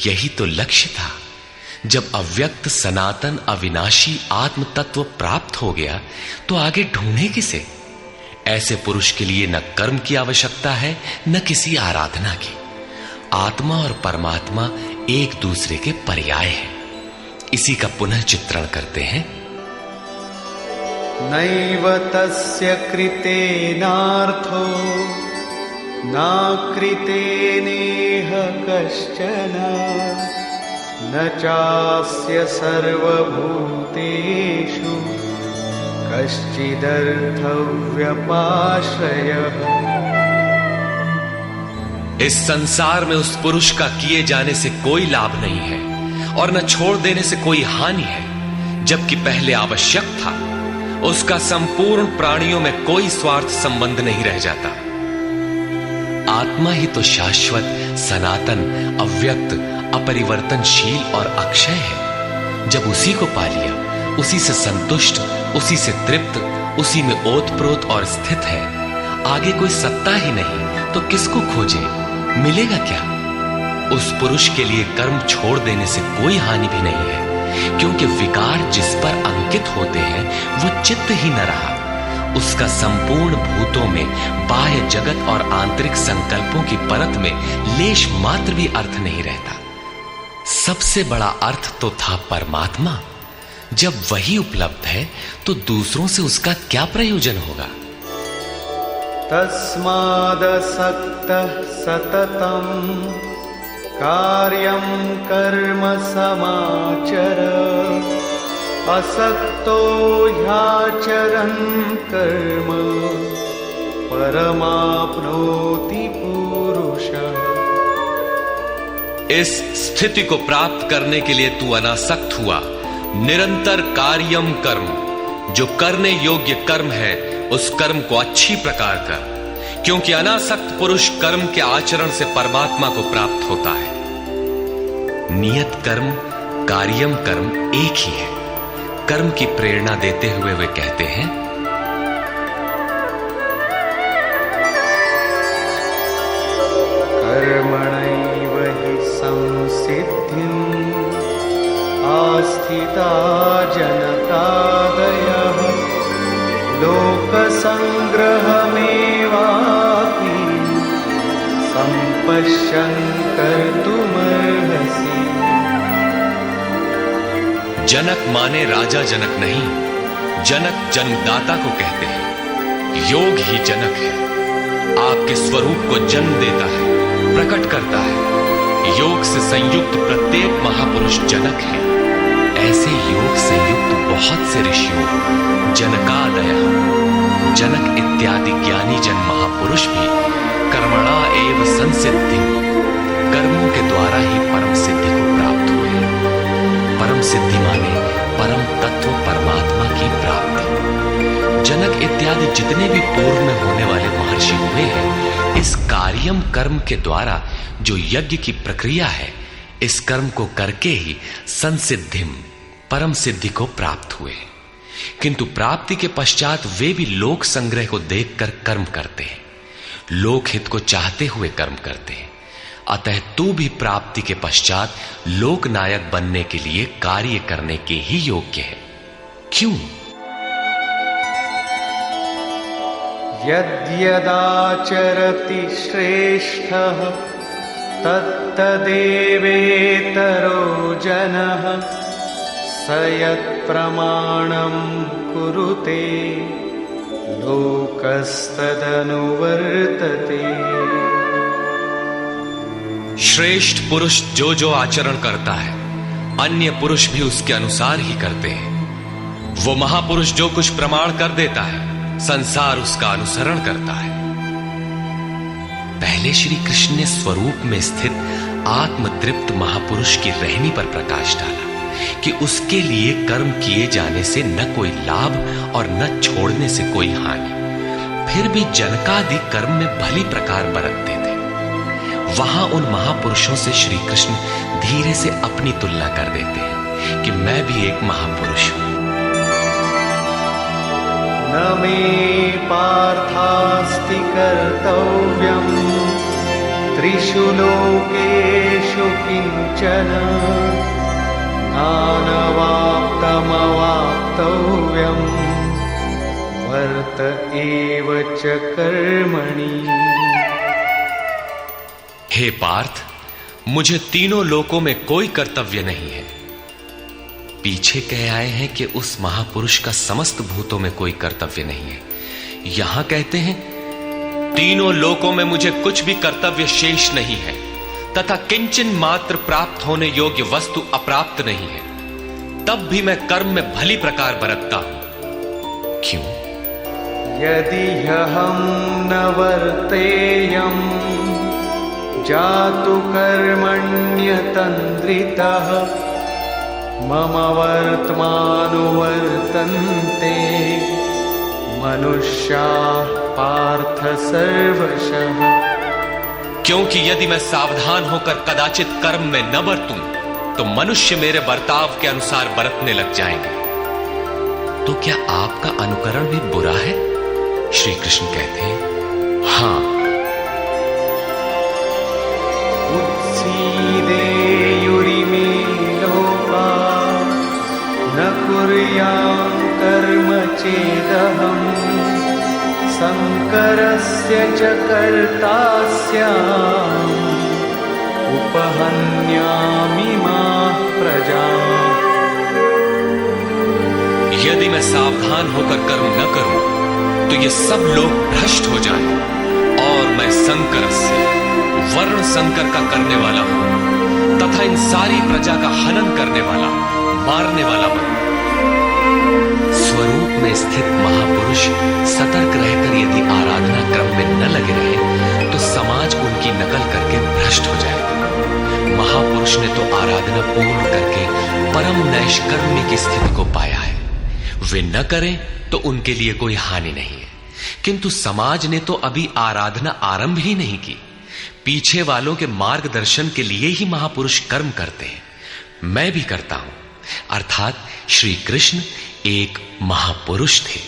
यही तो लक्ष्य था। जब अव्यक्त सनातन अविनाशी आत्म तत्व प्राप्त हो गया तो आगे ढूंढे किसे? ऐसे पुरुष के लिए न कर्म की आवश्यकता है न किसी आराधना की। आत्मा और परमात्मा एक दूसरे के पर्याय हैं। इसी का पुनः चित्रण करते हैं। नैव तस्य कृतेनार्थो न कृतेनेह कश्चन न चास्य सर्वभूतेषु कश्चिदर्थव्यपाश्रयः। इस संसार में उस पुरुष का किए जाने से कोई लाभ नहीं है और न छोड़ देने से कोई हानि है। जबकि पहले आवश्यक था, उसका संपूर्ण प्राणियों में कोई स्वार्थ संबंध नहीं रह जाता। आत्मा ही तो शाश्वत, सनातन, अव्यक्त, अपरिवर्तनशील और अक्षय है। जब उसी को पा लिया, उसी से संतुष्ट, उसी से तृप्त, उसी में ओतप्रोत और स्थित है, आगे कोई सत्ता ही नहीं तो किसको खोजे? मिलेगा क्या? उस पुरुष के लिए कर्म छोड़ देने से कोई हानि भी नहीं है, क्योंकि विकार जिस पर अंकित होते हैं वो चित्त ही न रहा। उसका संपूर्ण भूतों में बाह्य जगत और आंतरिक संकल्पों की परत में लेश मात्र भी अर्थ नहीं रहता। सबसे बड़ा अर्थ तो था परमात्मा। जब वही उपलब्ध है तो दूसरों से उसका क्या प्रयोजन होगा? तस्मादसक्तः सततं कार्यं कर्म समाचर असक्तो ह्याचरन् कर्म परमाप्नोति पुरुषः। इस स्थिति को प्राप्त करने के लिए तू अनासक्त हुआ। निरंतर कार्यम कर्म, जो करने योग्य कर्म है उस कर्म को अच्छी प्रकार कर, क्योंकि अनासक्त पुरुष कर्म के आचरण से परमात्मा को प्राप्त होता है। नियत कर्म, कार्यम कर्म एक ही है। कर्म की प्रेरणा देते हुए वे कहते हैं, स्थिता जनकादयः लोकसंग्रहमेवापि सम्पश्यन् कर्तुमर्हसि। जनक माने राजा जनक नहीं, जनक जन्मदाता को कहते हैं। योग ही जनक है, आपके स्वरूप को जन्म देता है, प्रकट करता है। योग से संयुक्त प्रत्येक महापुरुष जनक है। ऐसे योग से युक्त बहुत से ऋषियों, जनकादयः, जनक इत्यादि ज्ञानी जन महापुरुष भी कर्मणा एव संसिद्धिं, कर्मों के द्वारा ही परम सिद्धि को प्राप्त हुए। परम सिद्धि माने परम तत्व परमात्मा की प्राप्ति। जनक इत्यादि जितने भी पूर्व में होने वाले महर्षि हुए हैं, इस कार्यम कर्म के द्वारा जो यज्ञ की प्रक्रिया है, इस कर्म को करके ही संसिद्धिम, परम सिद्धि को प्राप्त हुए। किंतु प्राप्ति के पश्चात वे भी लोक संग्रह को देखकर कर्म करते हैं, लोकहित को चाहते हुए कर्म करते हैं। अतः तू भी प्राप्ति के पश्चात लोकनायक बनने के लिए कार्य करने के ही योग्य है। क्यों? यद्यदाचरति श्रेष्ठः तत्तदेवेतरो जनः स यत्प्रमाणं कुरुते लोकस्तदनुवर्तते। श्रेष्ठ पुरुष जो जो आचरण करता है, अन्य पुरुष भी उसके अनुसार ही करते हैं। वो महापुरुष जो कुछ प्रमाण कर देता है, संसार उसका अनुसरण करता है। पहले श्री कृष्ण ने स्वरूप में स्थित आत्मतृप्त महापुरुष की रहनी पर प्रकाश डाला कि उसके लिए कर्म किए जाने से न कोई लाभ और न छोड़ने से कोई हानि। फिर भी जनकादि कर्म में भली प्रकार बरतते थे। वहां उन महापुरुषों से श्री कृष्ण धीरे से अपनी तुलना कर देते हैं कि मैं भी एक महापुरुष हूं। न मे पार्थास्ति कर्तव्यम् त्रिषु लोकेषु किंचन नानवाप्तमवाप्तव्यम् वर्त एव च कर्मणि। हे पार्थ, मुझे तीनों लोकों में कोई कर्तव्य नहीं है। पीछे कह आए हैं कि उस महापुरुष का समस्त भूतों में कोई कर्तव्य नहीं है। यहां कहते हैं तीनों लोकों में मुझे कुछ भी कर्तव्य शेष नहीं है, तथा किंचन मात्र प्राप्त होने योग्य वस्तु अप्राप्त नहीं है। तब भी मैं कर्म में भली प्रकार बरतता हूं। क्यों? यदि हम न वर्तेयम् जातु कर्मण्यतन्द्रितः मम वर्त्मानुवर्तन्ते मनुष्याः पार्थ सर्वशः। क्योंकि यदि मैं सावधान होकर कदाचित कर्म में न बरतूं तो मनुष्य मेरे बर्ताव के अनुसार बरतने लग जाएंगे। तो क्या आपका अनुकरण भी बुरा है? श्री कृष्ण कहते हैं हां। उत्सीदेयुरिमे लोका न कुर्यां कर्म चेदहम् संकरस्य च कर्ता स्याम् उपहन्यामि माः प्रजाः। यदि मैं सावधान होकर कर्म न करूं तो ये सब लोग भ्रष्ट हो जाएं और मैं संकरस्य, वर्ण संकर का करने वाला हूं तथा इन सारी प्रजा का हनन करने वाला, मारने वाला बनूं। स्वरूप में स्थित महापुरुष सतर्क रहकर यदि आराधना क्रम में न लगे रहे तो समाज उनकी नकल करके भ्रष्ट हो जाएगा। महापुरुष ने तो आराधना पूर्ण करके परम नैष्कर्म्य की स्थिति को पाया है। वे न करें तो उनके लिए कोई हानि नहीं है, किंतु समाज ने तो अभी आराधना आरंभ ही नहीं की। पीछे वालों के मार्गदर्शन के लिए ही महापुरुष कर्म करते हैं। मैं भी करता हूं। अर्थात श्री कृष्ण एक महापुरुष थे,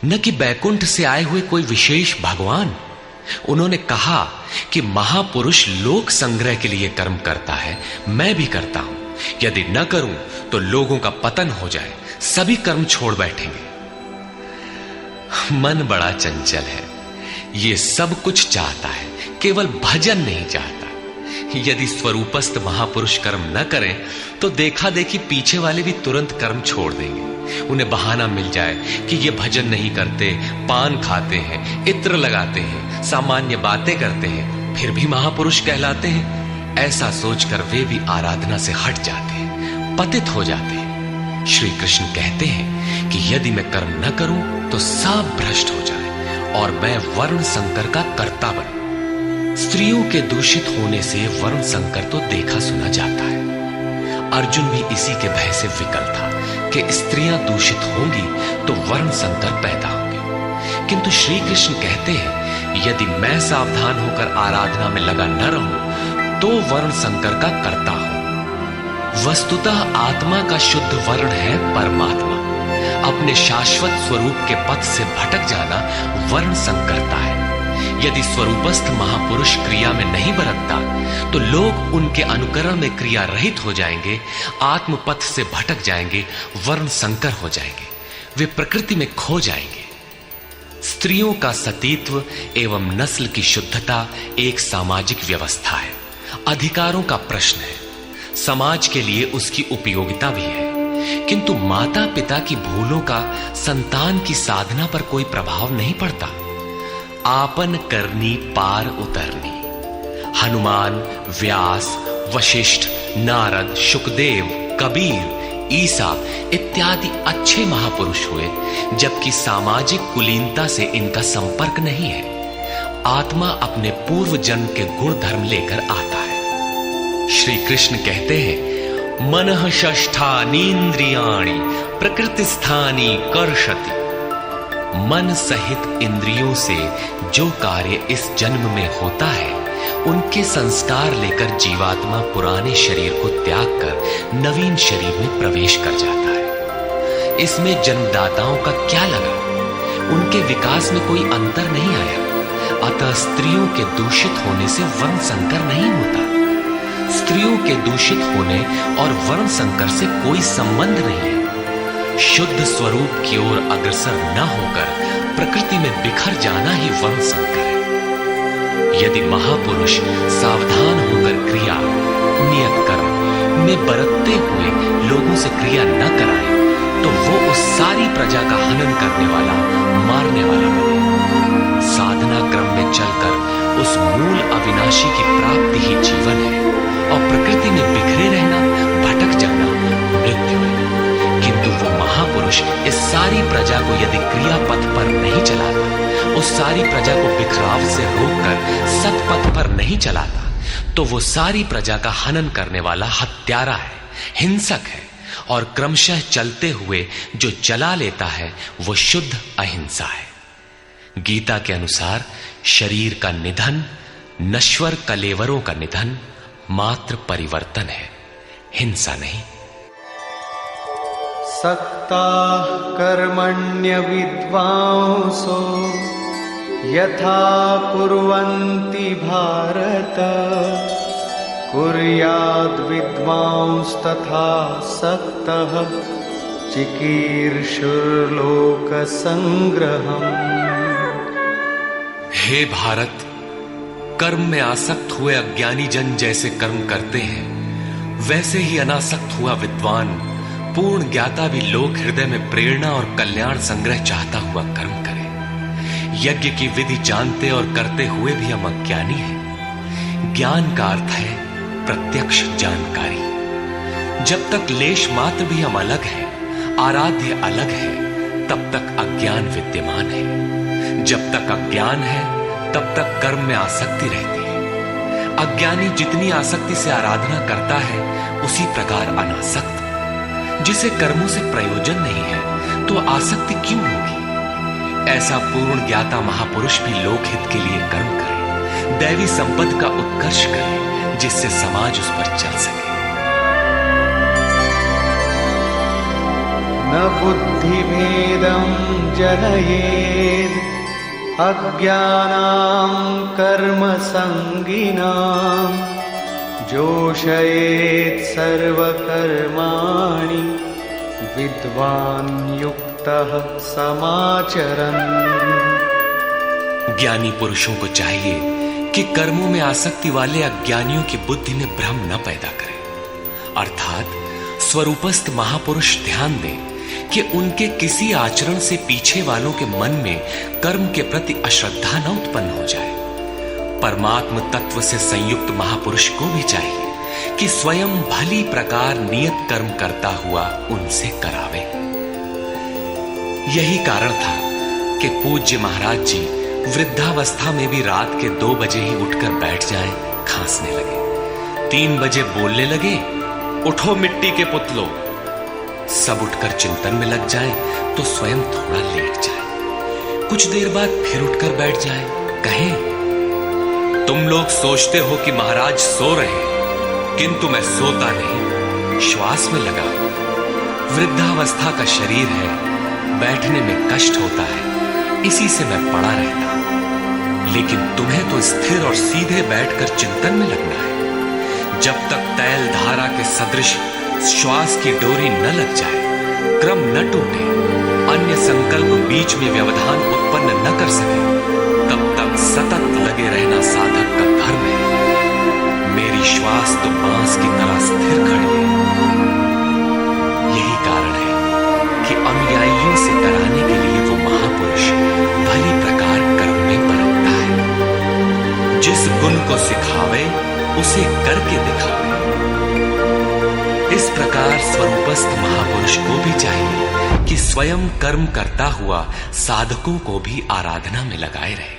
न कि बैकुंठ से आए हुए कोई विशेष भगवान। उन्होंने कहा कि महापुरुष लोक संग्रह के लिए कर्म करता है, मैं भी करता हूं, यदि न करूं तो लोगों का पतन हो जाए, सभी कर्म छोड़ बैठेंगे। मन बड़ा चंचल है, ये सब कुछ चाहता है, केवल भजन नहीं चाहता। यदि स्वरूपस्थ महापुरुष कर्म न करें तो देखा देखी पीछे वाले भी तुरंत कर्म छोड़ देंगे। उन्हें बहाना मिल जाए कि ये भजन नहीं करते, पान खाते हैं, इत्र लगाते हैं, सामान्य बातें करते हैं, फिर भी महापुरुष कहलाते हैं। ऐसा सोचकर वे भी आराधना से हट जाते हैं, पतित हो जाते हैं। श्री कृष्ण कहते हैं कि यदि मैं कर्म न करूं तो सब भ्रष्ट हो जाए और मैं वर्ण संकर का कर्ता बनूं। स्त्रियों के दूषित होने से वर्ण संकर तो देखा सुना जाता है। अर्जुन भी इसी के भय से विकल था कि स्त्रियां दूषित होंगी तो वर्ण संकर पैदा होंगे। किंतु श्री कृष्ण कहते हैं यदि मैं सावधान होकर आराधना में लगा न रहूं तो वर्ण संकर का कर्ता हूं। वस्तुतः आत्मा का शुद्ध वर्ण है परमात्मा। अपने शाश्वत स्वरूप के पथ से भटक जाना वर्ण संकरता है। यदि स्वरूपस्थ महापुरुष क्रिया में नहीं बरतता तो लोग उनके अनुकरण में क्रिया रहित हो जाएंगे, आत्म पथ से भटक जाएंगे, वर्ण संकर हो जाएंगे, वे प्रकृति में खो जाएंगे। स्त्रियों का सतीत्व एवं नस्ल की शुद्धता एक सामाजिक व्यवस्था है, अधिकारों का प्रश्न है, समाज के लिए उसकी उपयोगिता भी है। किंतु माता पिता की भूलों का संतान की साधना पर कोई प्रभाव नहीं पड़ता। आपन करनी पार उतरनी। हनुमान, व्यास, वशिष्ठ, नारद, शुकदेव, कबीर, ईसा इत्यादि अच्छे महापुरुष हुए, जबकि सामाजिक कुलीनता से इनका संपर्क नहीं है। आत्मा अपने पूर्व जन्म के गुण धर्म लेकर आता है। श्री कृष्ण कहते हैं मनः षष्ठानीन्द्रियाणि प्रकृतिस्थानी कर्षति। मन सहित इंद्रियों से जो कार्य इस जन्म में होता है उनके संस्कार लेकर जीवात्मा पुराने शरीर को त्याग कर नवीन शरीर में प्रवेश कर जाता है। इसमें जन्मदाताओं का क्या लगा, उनके विकास में कोई अंतर नहीं आया। अतः स्त्रियों के दूषित होने से वर्ण संकर नहीं होता। स्त्रियों के दूषित होने और वर्ण संकर से कोई संबंध नहीं है। शुद्ध स्वरूप की ओर अग्रसर न होकर प्रकृति में बिखर जाना ही वर्ण संकर है। यदि महापुरुष सावधान होकर क्रिया, नियत कर्म में बरतते हुए लोगों से क्रिया न कराए तो वो उस सारी प्रजा का हनन करने वाला, मारने वाला बने। साधना क्रम में चलकर उस मूल अविनाशी की प्राप्ति ही जीवन है और प्रकृति में बिखरे रहना, भटक जाना मृत्यु है। किंतु वो महापुरुष इस सारी प्रजा को यदि क्रिया पथ पर नहीं चलाता, उस सारी प्रजा को बिखराव से रोककर सतपथ पर नहीं चलाता, तो वो सारी प्रजा का हनन करने वाला हत्यारा है, हिंसक है। और क्रमशः चलते हुए जो चला लेता है वो शुद्ध अहिंसा है। गीता के अनुसार शरीर का निधन, नश्वर कलेवरों का निधन मात्र परिवर्तन है, हिंसा नहीं। सक्ता कर्मण्य विद्वांसो यथा कुर्वन्ति भारत कुर्याद् विद्वांस्तथा सक्तः चिकीर्षुर्लोक संग्रहम्। हे भारत, कर्म में आसक्त हुए अज्ञानी जन जैसे कर्म करते हैं, वैसे ही अनासक्त हुआ विद्वान पूर्ण ज्ञाता भी लोक हृदय में प्रेरणा और कल्याण संग्रह चाहता हुआ कर्म करे। यज्ञ की विधि जानते और करते हुए भी हम अज्ञानी हैं। ज्ञान का अर्थ है प्रत्यक्ष जानकारी। जब तक लेश मात्र भी हम अलग हैं, आराध्य अलग है, तब तक अज्ञान विद्यमान है। जब तक अज्ञान है तब तक कर्म में आसक्ति रहती है। अज्ञानी जितनी आसक्ति से आराधना करता है उसी प्रकार अनासक्त। जिसे कर्मों से प्रयोजन नहीं है तो आसक्ति क्यों होगी। ऐसा पूर्ण ज्ञाता महापुरुष भी लोकहित के लिए कर्म करे, दैवी संपद का उत्कर्ष करे, जिससे समाज उस पर चल सके। न बुद्धिभेदं जनयेत् अज्ञानां कर्म संगिनां जोषयेत् सर्वकर्माणि विद्वान् युक्तः समाचरन्। ज्ञानी पुरुषों को चाहिए कि कर्मों में आसक्ति वाले अज्ञानियों की बुद्धि में भ्रम न पैदा करें, अर्थात स्वरूपस्थ महापुरुष ध्यान दें कि उनके किसी आचरण से पीछे वालों के मन में कर्म के प्रति अश्रद्धा न उत्पन्न हो जाए। परमात्म तत्व से संयुक्त महापुरुष को भी चाहिए कि स्वयं भली प्रकार नियत कर्म करता हुआ उनसे करावे। यही कारण था कि पूज्य महाराज जी वृद्धावस्था में भी रात के 2 बजे ही उठकर बैठ जाएं, खांसने लगे। 3 बजे बोलने लगे, उठो मिट्टी के पुतलो। सब उठकर चिंतन में लग जाएं तो स्वयं थोड़ा लेट जाए। कुछ देर बाद फिर उठकर बैठ जाएं, कहें, तुम लोग सोचते हो कि महाराज सो रहे हैं, किंतु मैं सोता नहीं, श्वास में लगा। वृद्धावस्था का शरीर है, बैठने में कष्ट होता है, इसी से मैं पड़ा रहता हूं। लेकिन तुम्हें तो स्थिर और सीधे बैठकर चिंतन में लगना है। जब तक तैल धारा के सदृश श्वास की डोरी न लग जाए, क्रम न टूटे, अन्य संकल्प बीच में व्यवधान उत्पन्न न कर सके, तब तक सतत लगे रहना साधक का धर्म है। मेरी श्वास तो बांस की तरह स्थिर खड़ी है। यही कारण है कि अनुयायियों से कराने के लिए वो महापुरुष भली प्रकार कर्म में बरतता है। जिस गुण को सिखावे उसे करके दिखावे। इस प्रकार स्वरूपस्थ महापुरुष को भी चाहिए कि स्वयं कर्म करता हुआ साधकों को भी आराधना में लगाए रहे।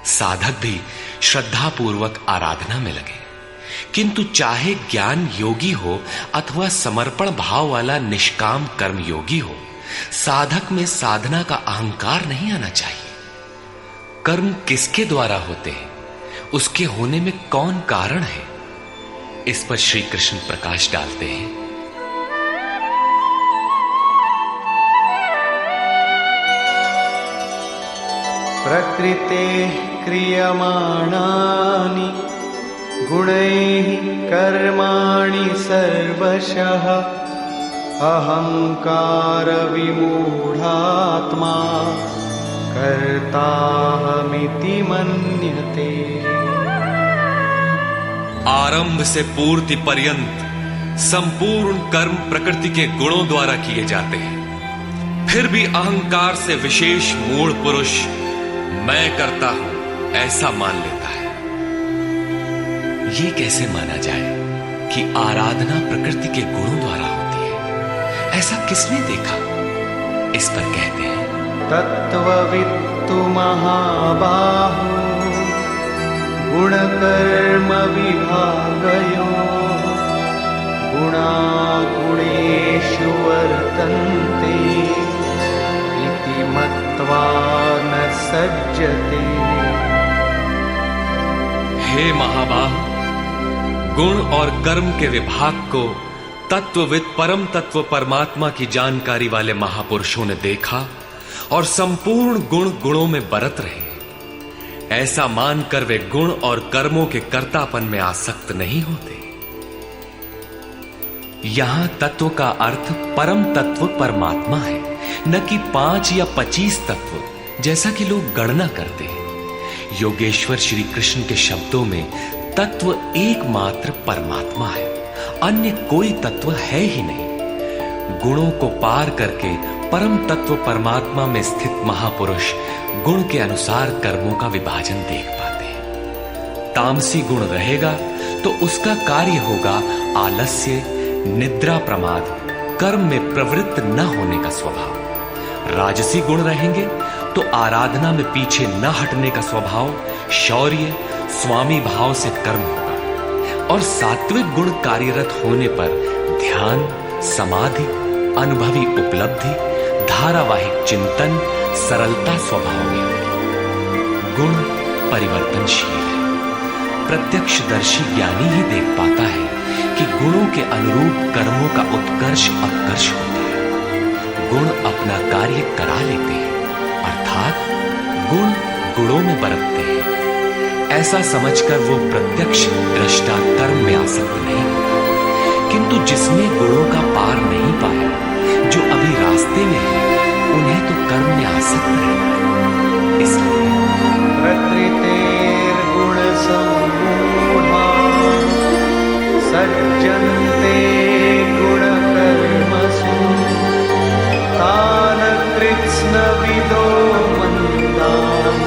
साधक भी श्रद्धापूर्वक आराधना में लगे, किंतु चाहे ज्ञान योगी हो अथवा समर्पण भाव वाला निष्काम कर्म योगी हो, साधक में साधना का अहंकार नहीं आना चाहिए। कर्म किसके द्वारा होते हैं, उसके होने में कौन कारण है, इस पर श्री कृष्ण प्रकाश डालते हैं। प्रकृते क्रियमाणानि गुणैः कर्माणि सर्वशः अहंकार विमूढ़ात्मा कर्ताहमिति मन्यते। आरंभ से पूर्ति पर्यंत संपूर्ण कर्म प्रकृति के गुणों द्वारा किए जाते हैं। फिर भी अहंकार से विशेष मूढ़ पुरुष मैं करता हूं ऐसा मान लेता है। ये कैसे माना जाए कि आराधना प्रकृति के गुणों द्वारा होती है? ऐसा किसने देखा? इस पर कहते हैं, तत्त्ववित्तु महाबाहो गुणकर्म विभागयोः गुणागुणेषु वर्तन्ते इति मत्वा न सज्जते। हे महाबाहो, गुण और कर्म के विभाग को तत्वविद परम तत्व परमात्मा की जानकारी वाले महापुरुषों ने देखा और संपूर्ण गुण गुणों में बरत रहे हैं। ऐसा मानकर वे गुण और कर्मों के कर्तापन में आसक्त नहीं होते। यहां तत्व का अर्थ परम तत्व परमात्मा है, न कि 5 या 25 तत्व जैसा कि लोग गणना करते हैं। योगेश्वर श्री कृष्ण के शब्दों में तत्व एकमात्र परमात्मा है, अन्य कोई तत्व है ही नहीं। गुणों को पार करके परम तत्व परमात्मा में स्थित महापुरुष गुण के अनुसार कर्मों का विभाजन देख पाते हैं। तामसी गुण रहेगा तो उसका कार्य होगा आलस्य, निद्रा, प्रमाद, कर्म में प्रवृत्त न होने का स्वभाव। राजसी गुण रहेंगे तो आराधना में पीछे न हटने का स्वभाव, शौर्य, स्वामी भाव से कर्म होगा। और सात्विक गुण कार्यरत होने पर ध्यान, समाधि, अनुभवी उपलब्धि, धारावाहिक चिंतन, सरलता स्वभाव में होगी। गुण परिवर्तनशील है। प्रत्यक्षदर्शी ज्ञानी ही देख पाता है कि गुणों के अनुरूप कर्मों का उत्कर्ष अपकर्ष होता है। गुण अपना कार्य करा लेते हैं, अर्थात गुण गुणों में बरतते हैं। ऐसा समझकर वो प्रत्यक्ष दृष्टा कर्म में आसक्त नहीं, किंतु जिसने गुणों का पार नहीं पाया, जो अभी रास्ते में है, उन्हें तो कर्म में आसक्त रहना है। इसलिए प्रकृतेर्गुण सम्मूढा सज्जन्ते गुणकर्मसु तान् कृत्स्नविदो मन्दान्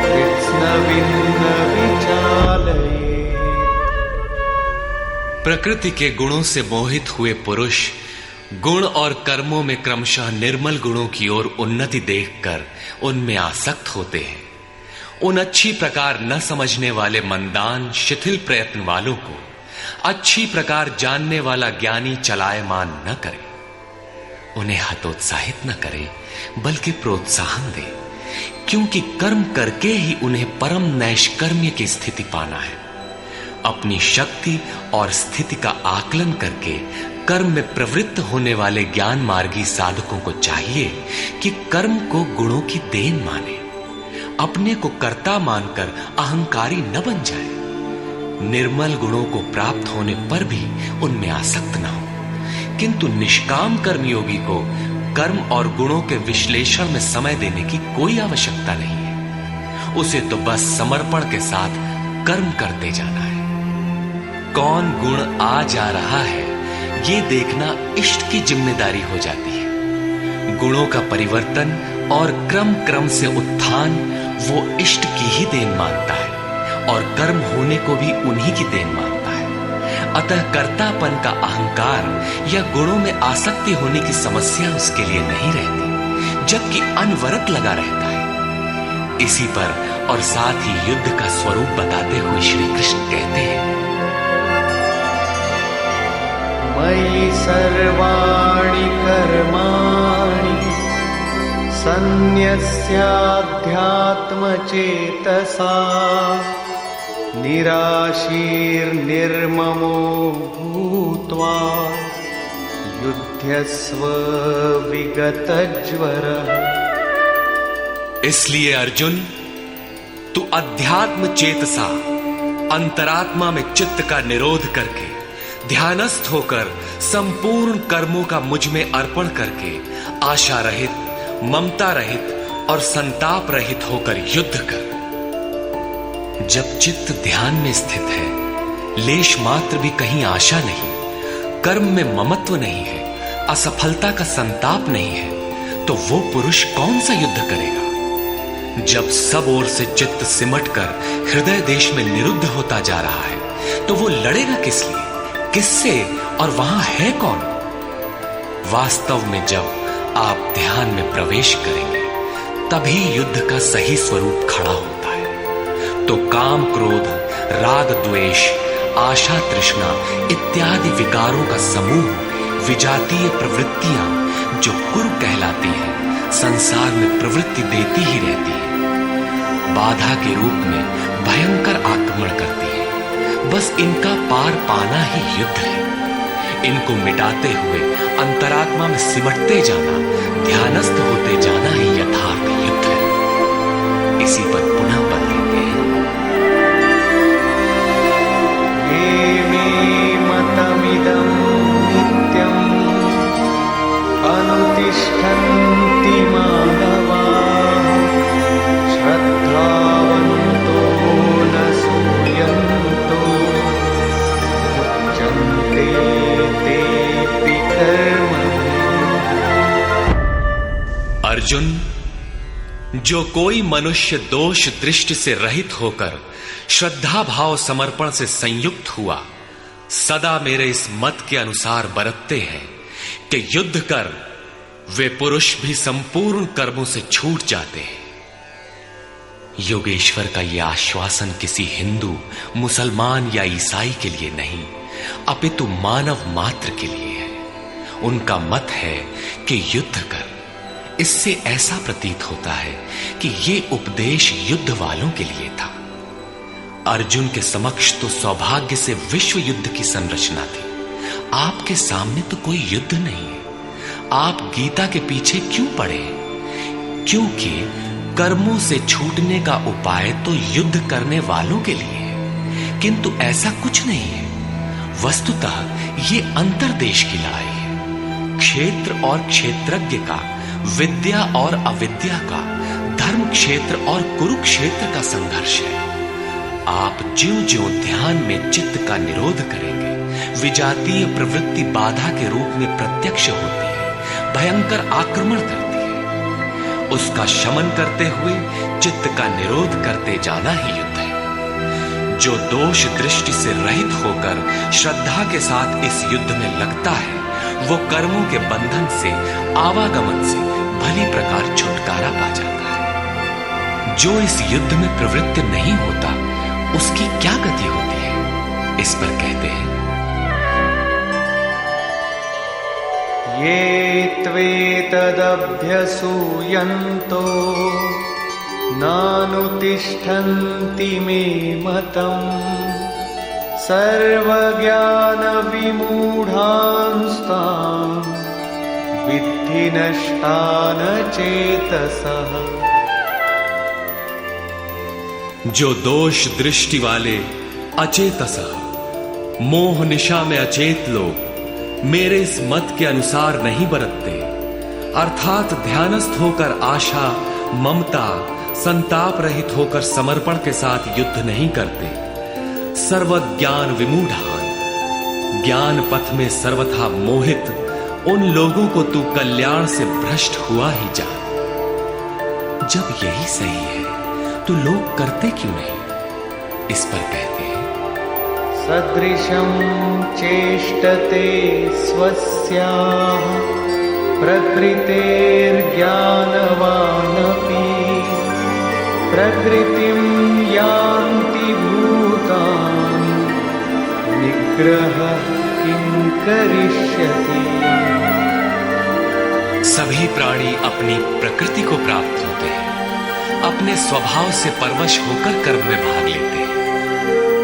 कृत्स्नविन्न विचालयेत्। प्रकृति के गुणों से मोहित हुए पुरुष गुण और कर्मों में क्रमशः निर्मल गुणों की ओर उन्नति देखकर उनमें आसक्त होते हैं। उन अच्छी प्रकार न समझने वाले मंदान शिथिल प्रयत्न वालों को अच्छी प्रकार जानने वाला ज्ञानी चलायमान न करे, उन्हें हतोत्साहित न करे, बल्कि प्रोत्साहन दे, क्योंकि कर्म करके ही उन्हें परम नैष्कर्म्य की स्थिति पाना है। अपनी शक्ति और स्थिति का आकलन करके कर्म में प्रवृत्त होने वाले ज्ञान मार्गी साधकों को चाहिए कि कर्म को गुणों की देन माने, अपने को कर्ता मानकर अहंकारी न बन जाए, निर्मल गुणों को प्राप्त होने पर भी उनमें आसक्त न हो। किंतु निष्काम कर्मयोगी को कर्म और गुणों के विश्लेषण में समय देने की कोई आवश्यकता नहीं है, उसे तो बस समर्पण के साथ कर्म करते जाना है। कौन गुण आ जा रहा है ये देखना इष्ट की जिम्मेदारी हो जाती है। गुणों का परिवर्तन और क्रम क्रम से उत्थान वो इष्ट की ही देन मानता है और कर्म होने को भी उन्हीं की देन मानता है। अतः कर्तापन का अहंकार या गुणों में आसक्ति होने की समस्या उसके लिए नहीं रहती, जबकि अनवरत लगा रहता है। इसी पर और साथ ही युद्ध का स्वरूप बताते हुए श्री कृष्ण कहते हैं, मयि सर्वाणि कर्माणि सन्न्यस्याध्यात्मचेतसा निराशीर्निर्ममो भूत्वा युध्यस्व विगतज्वरः। इसलिए अर्जुन, तू अध्यात्म चेतसा अंतरात्मा में चित्त का निरोध करके ध्यानस्थ होकर संपूर्ण कर्मों का मुझ में अर्पण करके आशा रहित, ममता रहित और संताप रहित होकर युद्ध कर। जब चित्त ध्यान में स्थित है, लेश मात्र भी कहीं आशा नहीं, कर्म में ममत्व नहीं है, असफलता का संताप नहीं है, तो वो पुरुष कौन सा युद्ध करेगा? जब सब ओर से चित्त सिमटकर हृदय देश में निरुद्ध होता जा रहा है, तो वो लड़ेगा किस लिए, किससे और वहां है कौन? वास्तव में जब आप ध्यान में प्रवेश करेंगे, तभी युद्ध का सही स्वरूप खड़ा होता है। तो काम क्रोध, राग द्वेष, आशा तृष्णा इत्यादि विकारों का समूह, विजातीय प्रवृत्तियां जो कुरु कहलाती हैं, संसार में प्रवृत्ति देती ही रहती है, बाधा के रूप में भयंकर आक्रमण करती है। बस इनका पार पाना ही युद्ध है। इनको मिटाते हुए अंतरात्मा में सिमटते जाना, ध्यानस्थ होते जाना ही यथार्थ युद्ध है। इसी पर पुनः बल देते हैं, ये मे मतमिदं नित्यम् अनुतिष्ठन्ति मानवाः श्रद्धावन्तो न सूयन्तो मुच्यन्ते तेऽपि कर्मणि। अर्जुन, जो कोई मनुष्य दोष दृष्टि से रहित होकर श्रद्धा भाव समर्पण से संयुक्त हुआ, सदा मेरे इस मत के अनुसार बरतते हैं कि युद्ध कर, वे पुरुष भी संपूर्ण कर्मों से छूट जाते हैं। योगेश्वर का यह आश्वासन किसी हिंदू, मुसलमान या ईसाई के लिए नहीं, अपितु मानव मात्र के लिए है। उनका मत है कि युद्ध कर। इससे ऐसा प्रतीत होता है कि ये उपदेश युद्ध वालों के लिए था। अर्जुन के समक्ष तो सौभाग्य से विश्व युद्ध की संरचना थी। आपके सामने तो कोई युद्ध नहीं है। आप गीता के पीछे क्यों पड़े? क्योंकि कर्मों से छूटने का उपाय तो युद्ध करने वालों के लिए है, किंतु ऐसा कुछ नहीं है। वस्तुतः ये अंतर्देश की लड़ाई है। क्षेत्र और क्षेत्रज्ञ का, विद्या और अविद्या का, धर्म क्षेत्र और कुरुक्षेत्र का संघर्ष है। आप ज्यों-ज्यों ध्यान में चित्त का निरोध करेंगे, विजातीय प्रवृत्ति बाधा के रूप में प्रत्यक्ष होती है, भयंकर आक्रमण करती है। उसका शमन करते हुए चित्त का निरोध करते जाना ही युद्ध है। जो दोष दृष्टि से रहित होकर श्रद्धा के साथ इस युद्ध में लगता है, वो कर्मों के बंधन से, आवागमन से भली प्रकार छुटकारा पा जाता है। जो इस युद्ध में प्रवृत्त नहीं होता, उसकी क्या गति होती है? इस पर कहते हैं, ये त्वेतदभ्यसूयन्तो नानुतिष्ठन्ति मे मतम् सर्वज्ञानविमूढांस्तान् विद्धि नष्टान् चेतसः। जो दोष दृष्टि वाले अचेतस, मोह निशा में अचेत लोग मेरे इस मत के अनुसार नहीं बरतते, अर्थात ध्यानस्थ होकर आशा, ममता, संताप रहित होकर समर्पण के साथ युद्ध नहीं करते। सर्वज्ञान विमूढ़ान, ज्ञान पथ में सर्वथा मोहित उन लोगों को तू कल्याण से भ्रष्ट हुआ ही जान। जब यही सही है तो लोग करते क्यों नहीं? इस पर कहते हैं, सदृशं चेष्टते स्वस्याः प्रकृतेर्ज्ञानवानपि प्रकृतिं यान्ति भूतानि निग्रह किं करिष्यति। सभी प्राणी अपनी प्रकृति को प्राप्त होते हैं, अपने स्वभाव से परवश होकर कर्म में भाग लेते हैं।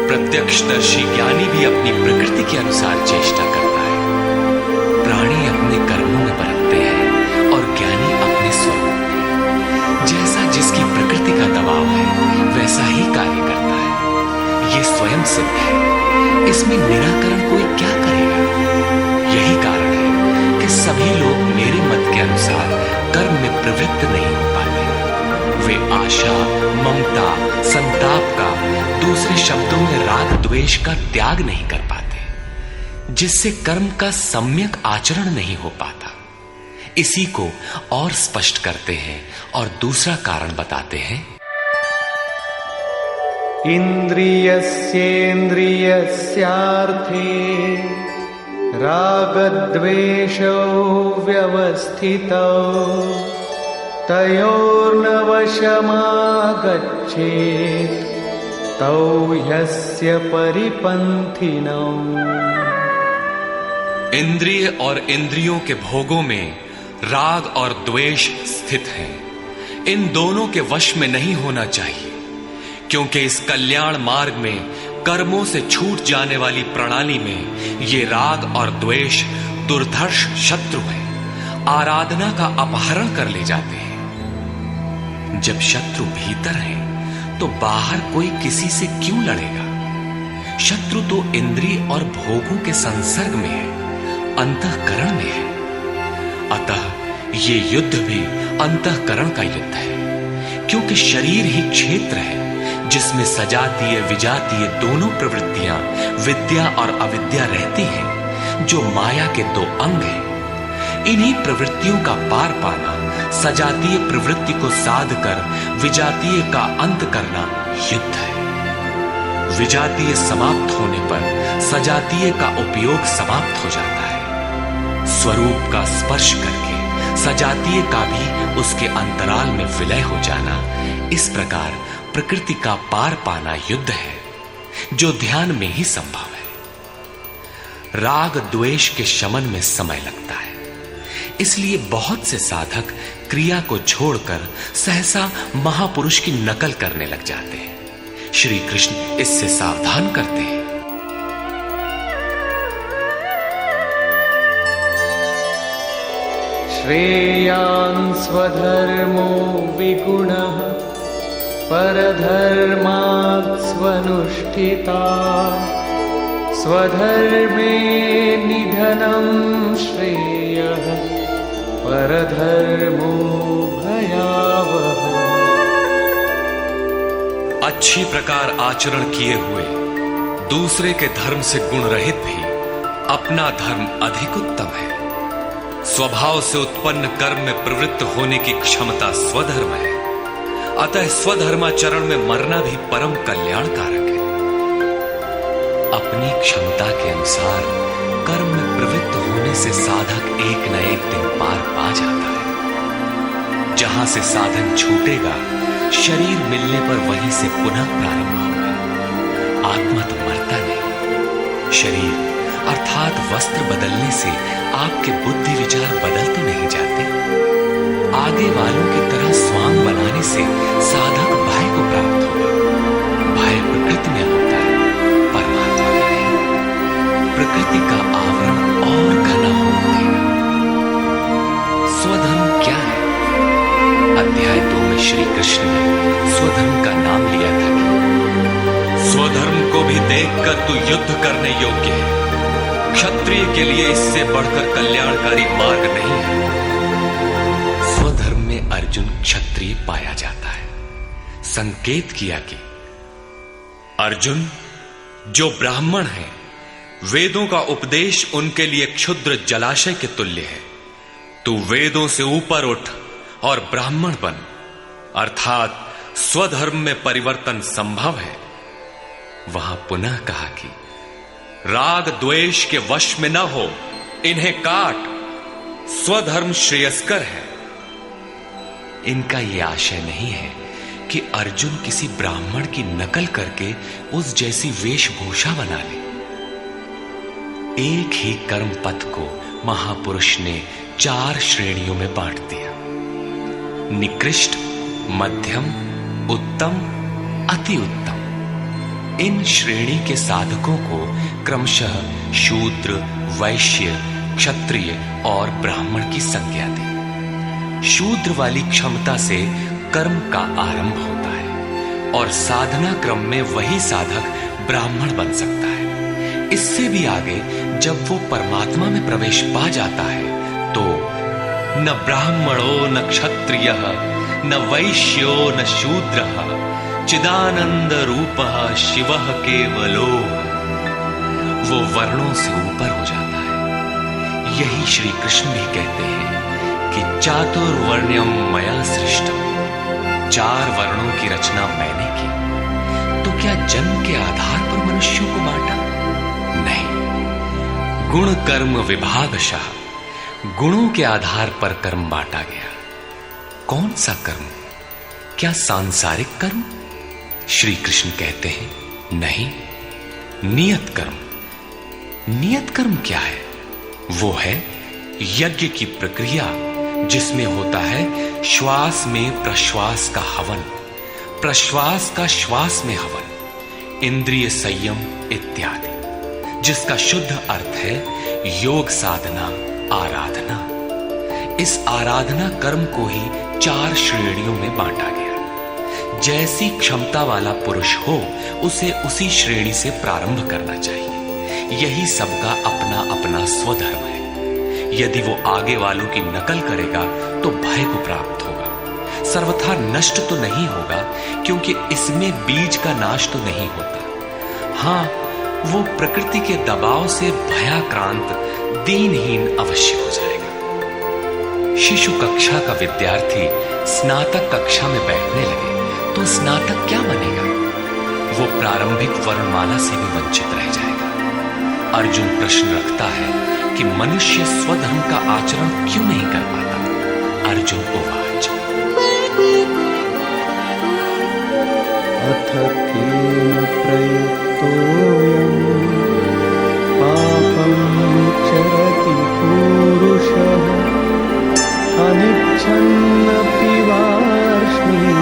प्रत्यक्षदर्शी ज्ञानी भी अपनी प्रकृति के अनुसार चेष्टा करता है। प्राणी अपने कर्मों में बरतते हैं और ज्ञानी अपने स्वरूप में। जैसा जिसकी प्रकृति का दबाव है, वैसा ही कार्य करता है। ये स्वयं सिद्ध है, इसमें निराकरण कोई क्या करेगा? यही कारण है कि सभी लोग मेरे मत के अनुसार कर्म में प्रवृत्त नहीं हो पाते। वे आशा, ममता, संताप का, दूसरे शब्दों में राग द्वेष का त्याग नहीं कर पाते, जिससे कर्म का सम्यक आचरण नहीं हो पाता। इसी को और स्पष्ट करते हैं और दूसरा कारण बताते हैं, इन्द्रियस्येन्द्रियस्यार्थे रागद्वेषौ व्यवस्थितौ तयोर्न वशमागच्छेत् तौ ह्यस्य परिपन्थिनौ। इंद्रिय और इंद्रियों के भोगों में राग और द्वेष स्थित हैं। इन दोनों के वश में नहीं होना चाहिए, क्योंकि इस कल्याण मार्ग में कर्मों से छूट जाने वाली प्रणाली में ये राग और द्वेष दुर्धर्ष शत्रु है, आराधना का अपहरण कर ले जाते हैं। जब शत्रु भीतर है तो बाहर कोई किसी से क्यों लड़ेगा? शत्रु तो इंद्रिय और भोगों के संसर्ग में है, अंतःकरण में है। अतः ये युद्ध भी अंतःकरण का युद्ध है, क्योंकि शरीर ही क्षेत्र है जिसमें सजातीय विजातीय दोनों प्रवृत्तियां, विद्या और अविद्या रहती हैं, जो माया के दो अंग हैं। इन्हीं प्रवृत्तियों का पार पाना, सजातीय प्रवृत्ति को साध कर विजातीय का अंत करना युद्ध है। विजातीय समाप्त होने पर सजातीय का उपयोग समाप्त हो जाता है। स्वरूप का स्पर्श करके सजातीय का भी उसके अंतराल में विलय हो जाना, इस प्रकार प्रकृति का पार पाना युद्ध है, जो ध्यान में ही संभव है। राग द्वेष के शमन में समय लगता है, इसलिए बहुत से साधक क्रिया को छोड़कर सहसा महापुरुष की नकल करने लग जाते हैं। श्री कृष्ण इससे सावधान करते हैं। श्रेयान् स्वधर्मो विगुणः परधर्मात् स्वनुष्ठिता स्वधर्मे निधनं श्रेयः परधर्मो भयावह। अच्छी प्रकार आचरण किए हुए दूसरे के धर्म से गुण रहित भी अपना धर्म अधिक उत्तम है। स्वभाव से उत्पन्न कर्म में प्रवृत्त होने की क्षमता स्वधर्म है, अतः स्वधर्माचरण में मरना भी परम कल्याणकारक है। अपनी क्षमता के अनुसार कर्म में प्रवृत्त होने से साधक एक न एक दिन पार पा जाता है। जहां से साधन छूटेगा, शरीर मिलने पर वहीं से पुनः प्रारंभ होगा। आत्मा तो मरता नहीं। शरीर अर्थात वस्त्र बदलने से आपके बुद्धि विचार बदल तो नहीं जाते। आगे वालों की तरह स्वांग बनाने से साधक भय को प्राप्त होगा। भय प्रकृति में होता है, परमात्मा में नहीं। प्रकृति का आवरण और घना हो देगा। स्वधर्म क्या है? अध्याय 2 में श्री कृष्ण ने स्वधर्म का नाम लिया था कि स्वधर्म को भी देखकर तू युद्ध करने योग्य है। क्षत्रिय के लिए इससे बढ़कर कल्याणकारी मार्ग नहीं है। स्वधर्म में अर्जुन क्षत्रिय पाया जाता है। संकेत किया कि अर्जुन, जो ब्राह्मण है, वेदों का उपदेश उनके लिए क्षुद्र जलाशय के तुल्य है। तू वेदों से ऊपर उठ और ब्राह्मण बन, अर्थात स्वधर्म में परिवर्तन संभव है। वहां पुनः कहा कि राग द्वेष के वश में न हो, इन्हें काट, स्वधर्म श्रेयस्कर है। इनका यह आशय नहीं है कि अर्जुन किसी ब्राह्मण की नकल करके उस जैसी वेशभूषा बना ले। एक ही कर्म पथ को महापुरुष ने 4 श्रेणियों में बांट दिया: निकृष्ट, मध्यम, उत्तम, अति उत्तम। इन श्रेणी के साधकों को क्रमशः शूद्र, वैश्य, क्षत्रिय और ब्राह्मण की संज्ञा दी। शूद्र वाली क्षमता से कर्म का आरंभ होता है और साधना क्रम में वही साधक ब्राह्मण बन सकता है। इससे भी आगे जब वो परमात्मा में प्रवेश पा जाता है तो न ब्राह्मणो न क्षत्रियः न वैश्यो न शूद्रः चिदानंद रूपः शिवः केवलो। वो वर्णों से ऊपर हो जाता है। यही श्री कृष्ण भी कहते हैं कि चातुर्वर्ण्यम मया सृष्टम। 4 वर्णों की रचना मैंने की। तो क्या जन्म के आधार पर मनुष्यों को बांटा? नहीं, गुण कर्म विभागशः गुणों के आधार पर कर्म बांटा गया। कौन सा कर्म? क्या सांसारिक कर्म? श्री कृष्ण कहते हैं नहीं, नियत कर्म। नियत कर्म क्या है? वो है यज्ञ की प्रक्रिया, जिसमें होता है श्वास में प्रश्वास का हवन, प्रश्वास का श्वास में हवन, इंद्रिय संयम इत्यादि, जिसका शुद्ध अर्थ है योग साधना, आराधना। इस आराधना कर्म को ही 4 श्रेणियों में बांटा गया। जैसी क्षमता वाला पुरुष हो, उसे उसी श्रेणी से प्रारंभ करना चाहिए। यही सबका अपना अपना स्वधर्म है। यदि वो आगे वालों की नकल करेगा तो भय को प्राप्त होगा। सर्वथा नष्ट तो नहीं होगा, क्योंकि इसमें बीज का नाश तो नहीं होता। हां, वो प्रकृति के दबाव से भयाक्रांत, दीनहीन अवश्य हो जाएगा। शिशु कक्षा का विद्यार्थी स्नातक कक्षा में बैठने लगे तो स्नातक क्या बनेगा? वो प्रारंभिक वर्णमाला से भी वंचित रह जाएगा। अर्जुन प्रश्न रखता है कि मनुष्य स्वधर्म का आचरण क्यों नहीं कर पाता? अर्जुन उवाच अथ केन प्रयुक्तोऽयं पापं चरति पुरुषः अनिच्छन्नपि वार्ष्णेय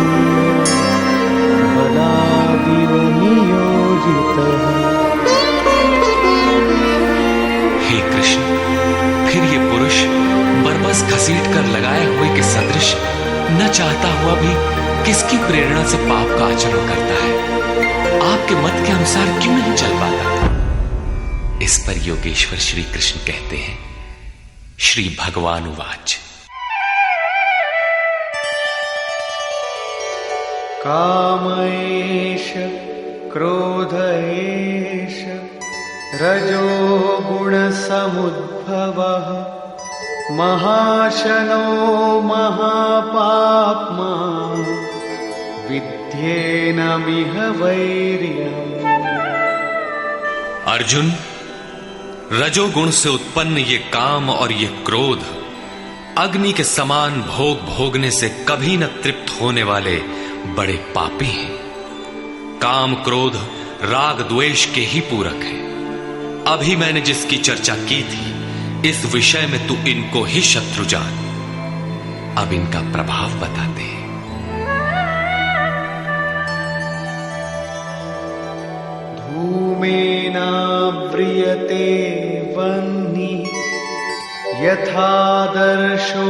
बलादिव नियोजितः। हे कृष्ण, फिर ये पुरुष बरबस घसीट कर इतना चाहता हुआ भी किसकी प्रेरणा से पाप का आचरण करता है? आपके मत के अनुसार क्यों नहीं चल पाता? इस पर योगेश्वर श्री कृष्ण कहते हैं, श्री भगवान उवाच। काम एष क्रोध एष रजो गुण समुद्भवः महाशनो महापाप्मा विद्येनमिह वैरिणम्। अर्जुन, रजोगुण से उत्पन्न ये काम और ये क्रोध अग्नि के समान भोग भोगने से कभी न तृप्त होने वाले बड़े पापी हैं। काम क्रोध राग द्वेष के ही पूरक हैं। अभी मैंने जिसकी चर्चा की थी, इस विषय में तू इनको ही शत्रु जान। अब इनका प्रभाव बताते हैं। धूमेनाव्रियते वह्निः यथादर्शो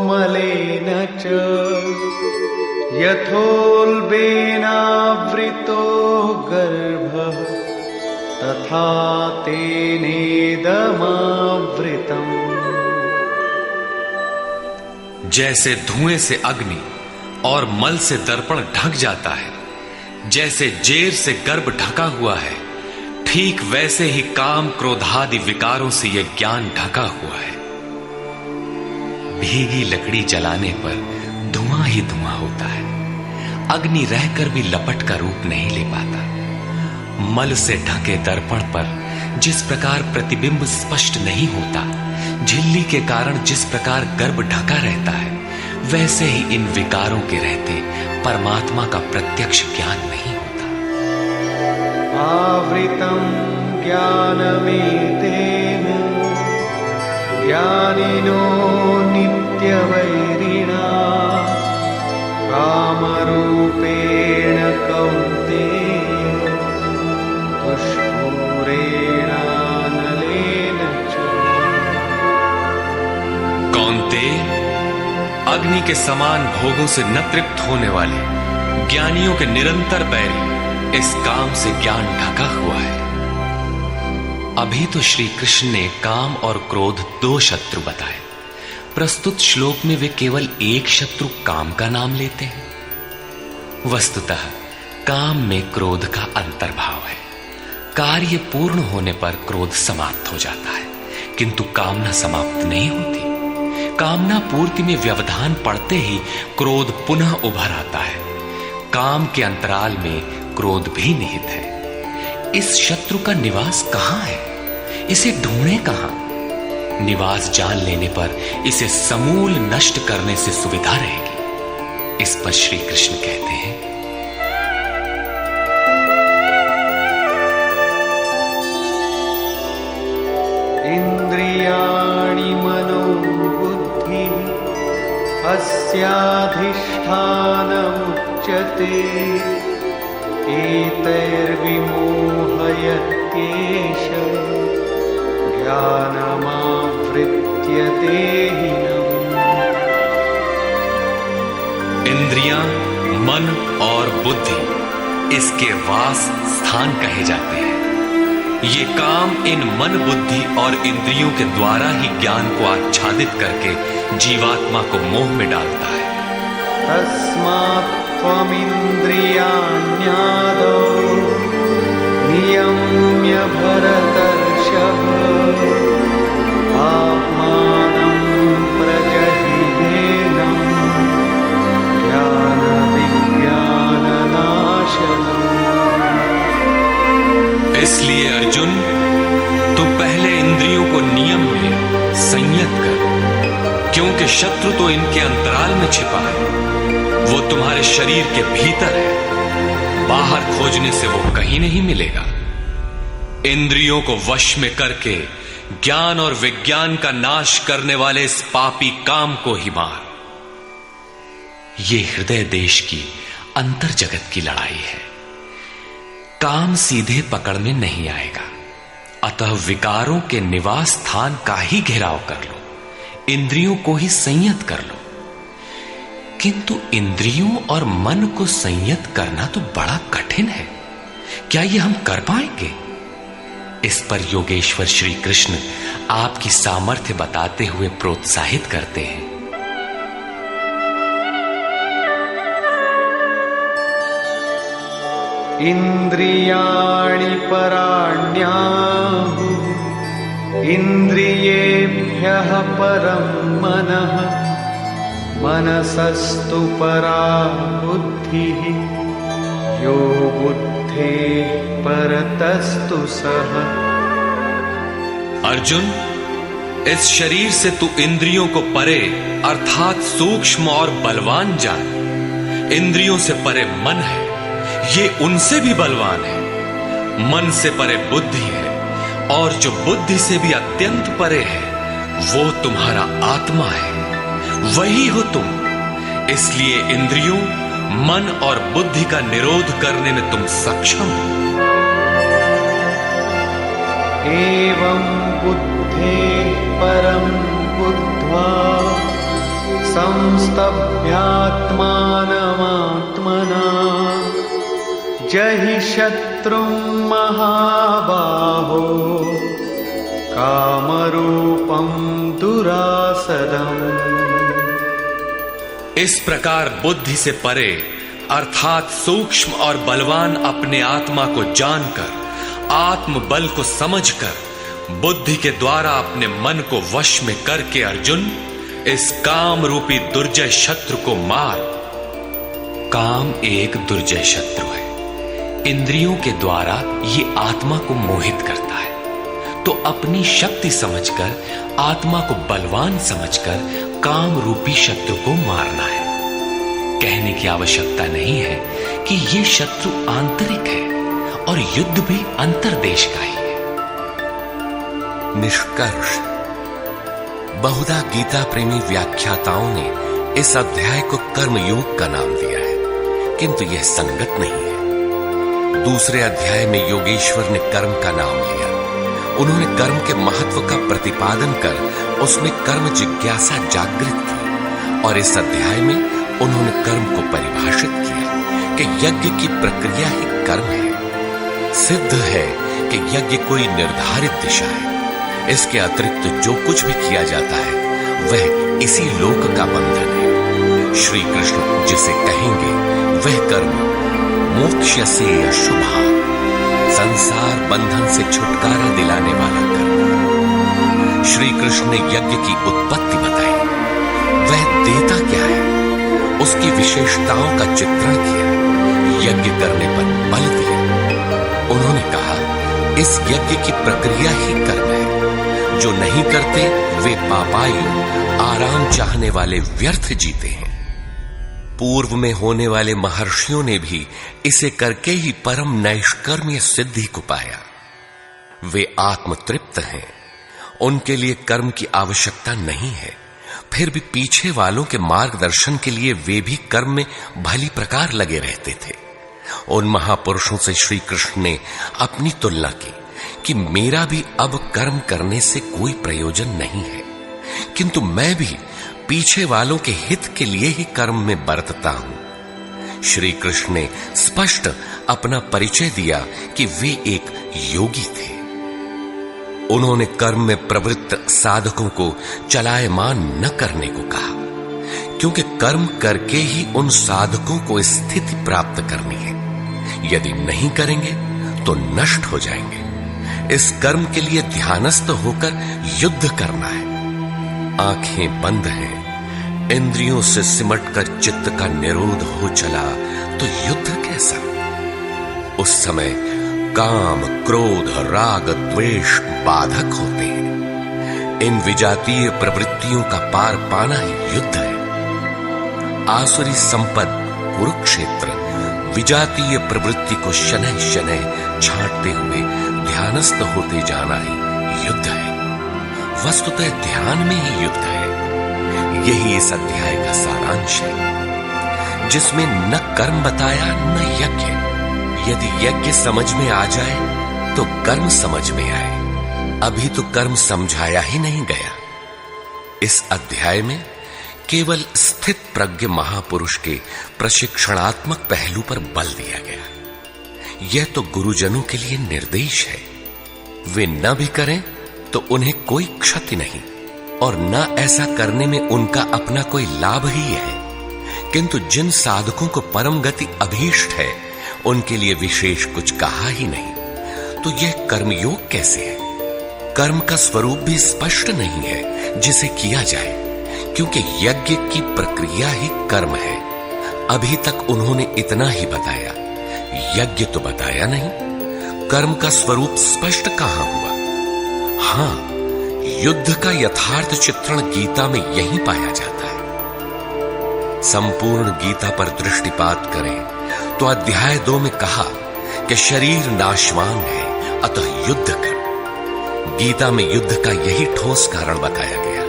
मलेन च यथोल्बेनावृतो गर्भः तथा तेनेदमावृतम्। जैसे धुएं से अग्नि और मल से दर्पण ढक जाता है, जैसे जेर से गर्भ ढका हुआ है, ठीक वैसे ही काम क्रोधादि विकारों से यह ज्ञान ढका हुआ है। भीगी लकड़ी जलाने पर धुआं ही धुआं होता है। अग्नि रहकर भी लपट का रूप नहीं ले पाता। मल से ढके दर्पण पर जिस प्रकार प्रतिबिंब स्पष्ट नहीं होता, झिल्ली के कारण जिस प्रकार गर्भ ढका रहता है, वैसे ही इन विकारों के रहते परमात्मा का प्रत्यक्ष ज्ञान नहीं होता। आवृतं ज्ञानमेतेन ज्ञानिनो नित्यवैरिणा कामरूपेण कौन्तेय दुष्पूरेणानलेन च। कौन्तेय, अग्नि के समान भोगों से न तृप्त होने वाले ज्ञानियों के निरंतर बैरी इस काम से ज्ञान ढका हुआ है। अभी तो श्री कृष्ण ने काम और क्रोध दो शत्रु बताए। प्रस्तुत श्लोक में वे केवल एक शत्रु काम का नाम लेते हैं। वस्तुतः काम में क्रोध का अंतर्भाव है। कार्य पूर्ण होने पर क्रोध समाप्त हो जाता है, किंतु कामना समाप्त नहीं होती। कामना पूर्ति में व्यवधान पड़ते ही क्रोध पुनः उभर आता है। काम के अंतराल में क्रोध भी निहित है। इस शत्रु का निवास कहां है? इसे ढूंढे कहां? निवास जान लेने पर इसे समूल नष्ट करने से सुविधा रहेगी। इस पर श्री कृष्ण कहते हैं, इंद्रियाणि मनो बुद्धि अस्याधिष्ठानमुच्यते एतैर्विमोहयत्येष ज्ञानमावृत्य देहिनम्। इंद्रियां, मन और बुद्धि इसके वास स्थान कहे जाते हैं। ये काम इन मन बुद्धि और इंद्रियों के द्वारा ही ज्ञान को आच्छादित करके जीवात्मा को मोह में डालता है। तस्मात् त्वमिन्द्रियाण्यादौ नियम्य भरतर्षभ आत्मानं प्रजहिनेनं ज्ञानविज्ञाननाशनम्। इसलिए अर्जुन, तू पहले इंद्रियों को नियम में संयत कर, क्योंकि शत्रु तो इनके अंतराल में छिपा है। वो तुम्हारे शरीर के भीतर है, बाहर खोजने से वो कहीं नहीं मिलेगा। इंद्रियों को वश में करके ज्ञान और विज्ञान का नाश करने वाले इस पापी काम को ही मार। ये हृदय देश की अंतर जगत की लड़ाई है। काम सीधे पकड़ में नहीं आएगा, अतः विकारों के निवास स्थान का ही घेराव कर लो, इंद्रियों को ही संयत कर लो। किंतु इंद्रियों और मन को संयत करना तो बड़ा कठिन है। क्या ये हम कर पाएंगे? इस पर योगेश्वर श्री कृष्ण आपकी सामर्थ्य बताते हुए प्रोत्साहित करते हैं। इंद्रियाणि पराण्याहुः इंद्रियेभ्यः परं मनः मनसस्तु परा बुद्धिः यो बुद्धेः परतस्तु सः। अर्जुन, इस शरीर से तू इंद्रियों को परे अर्थात सूक्ष्म और बलवान जान। इंद्रियों से परे मन है, ये उनसे भी बलवान है। मन से परे बुद्धि है, और जो बुद्धि से भी अत्यंत परे है वो तुम्हारा आत्मा है, वही हो तुम। इसलिए इंद्रियों, मन और बुद्धि का निरोध करने में तुम सक्षम हो। एवं बुद्धे परं बुद्ध्वा संस्तभ्यात्मानमात्मना जहि शत्रुं महाबाहो कामरूपं दुरासदम्। इस प्रकार बुद्धि से परे अर्थात सूक्ष्म और बलवान अपने आत्मा को जानकर, आत्म बल को समझकर, बुद्धि के द्वारा अपने मन को वश में करके अर्जुन, इस काम रूपी दुर्जय शत्रु को मार। काम एक दुर्जय शत्रु है। इंद्रियों के द्वारा ये आत्मा को मोहित करता है, तो अपनी शक्ति समझकर, आत्मा को बलवान समझकर काम रूपी शत्रु को मारना है। कहने की आवश्यकता नहीं है कि ये शत्रु आंतरिक है और युद्ध भी अंतर्देश का ही है। निष्कर्ष, बहुधा गीता प्रेमी व्याख्याताओं ने इस अध्याय को कर्मयोग का नाम दिया है, किंतु यह संगत नहीं है। दूसरे अध्याय में योगेश्वर ने कर्म का नाम लिया। उन्होंने कर्म के महत्व का प्रतिपादन कर उसमें कर्म जिज्ञासा जागृत की, और इस अध्याय में उन्होंने कर्म को परिभाषित किया कि यज्ञ की प्रक्रिया ही कर्म है। सिद्ध है कि यज्ञ कोई निर्धारित दिशा है। इसके अतिरिक्त जो कुछ भी किया जाता है वह इसी लोक का बंधन है। श्री कृष्ण जिसे कहेंगे वह कर्म मोक्ष से अशुभा, संसार बंधन से छुटकारा दिलाने वाला कर्म। श्री कृष्ण ने यज्ञ की उत्पत्ति बताई, वह देता क्या है, उसकी विशेषताओं का चित्रण किया, यज्ञ करने पर बल दिया। उन्होंने कहा, इस यज्ञ की प्रक्रिया ही कर्म है। जो नहीं करते वे पापायु, आराम चाहने वाले व्यर्थ जीते हैं। पूर्व में होने वाले महर्षियों ने भी इसे करके ही परम नैष्कर्म्य सिद्धि को पाया। वे आत्मतृप्त हैं, उनके लिए कर्म की आवश्यकता नहीं है। फिर भी पीछे वालों के मार्गदर्शन के लिए वे भी कर्म में भली प्रकार लगे रहते थे। उन महापुरुषों से श्री कृष्ण ने अपनी तुलना की कि मेरा भी अब कर्म करने से कोई प्रयोजन नहीं है, किंतु मैं भी पीछे वालों के हित के लिए ही कर्म में बरतता हूं। श्री कृष्ण ने स्पष्ट अपना परिचय दिया कि वे एक योगी थे। उन्होंने कर्म में प्रवृत्त साधकों को चलायमान न करने को कहा, क्योंकि कर्म करके ही उन साधकों को स्थिति प्राप्त करनी है। यदि नहीं करेंगे तो नष्ट हो जाएंगे। इस कर्म के लिए ध्यानस्थ होकर युद्ध करना है। आंखें बंद हैं, इंद्रियों से सिमटकर चित्त का निरोध हो चला तो युद्ध कैसा? उस समय काम, क्रोध, राग, द्वेष बाधक होते हैं। इन विजातीय प्रवृत्तियों का पार पाना ही युद्ध है। आसुरी संपद कुरुक्षेत्र विजातीय प्रवृत्ति को शनैः शनैः छांटते हुए ध्यानस्थ होते जाना ही युद्ध है। वस्तुतः ध्यान में ही युद्ध है। यही इस अध्याय का सारांश है, जिसमें न कर्म बताया न यज्ञ। यदि यज्ञ समझ में आ जाए तो कर्म समझ में आए। अभी तो कर्म समझाया ही नहीं गया। इस अध्याय में केवल स्थित प्रज्ञ महापुरुष के प्रशिक्षणात्मक पहलू पर बल दिया गया। यह तो गुरुजनों के लिए निर्देश है। वे न भी करें तो उन्हें कोई क्षति नहीं, और न ऐसा करने में उनका अपना कोई लाभ ही है। किंतु जिन साधकों को परम गति अभीष्ट है, उनके लिए विशेष कुछ कहा ही नहीं। तो यह कर्मयोग कैसे है? कर्म का स्वरूप भी स्पष्ट नहीं है जिसे किया जाए, क्योंकि यज्ञ की प्रक्रिया ही कर्म है। अभी तक उन्होंने इतना ही बताया, यज्ञ तो बताया नहीं। कर्म का स्वरूप स्पष्ट कहां हुआ? हां, युद्ध का यथार्थ चित्रण गीता में यही पाया जाता है। संपूर्ण गीता पर दृष्टिपात करें तो अध्याय 2 में कहा कि शरीर नाशवान है, अतः युद्ध कर। गीता में युद्ध का यही ठोस कारण बताया गया।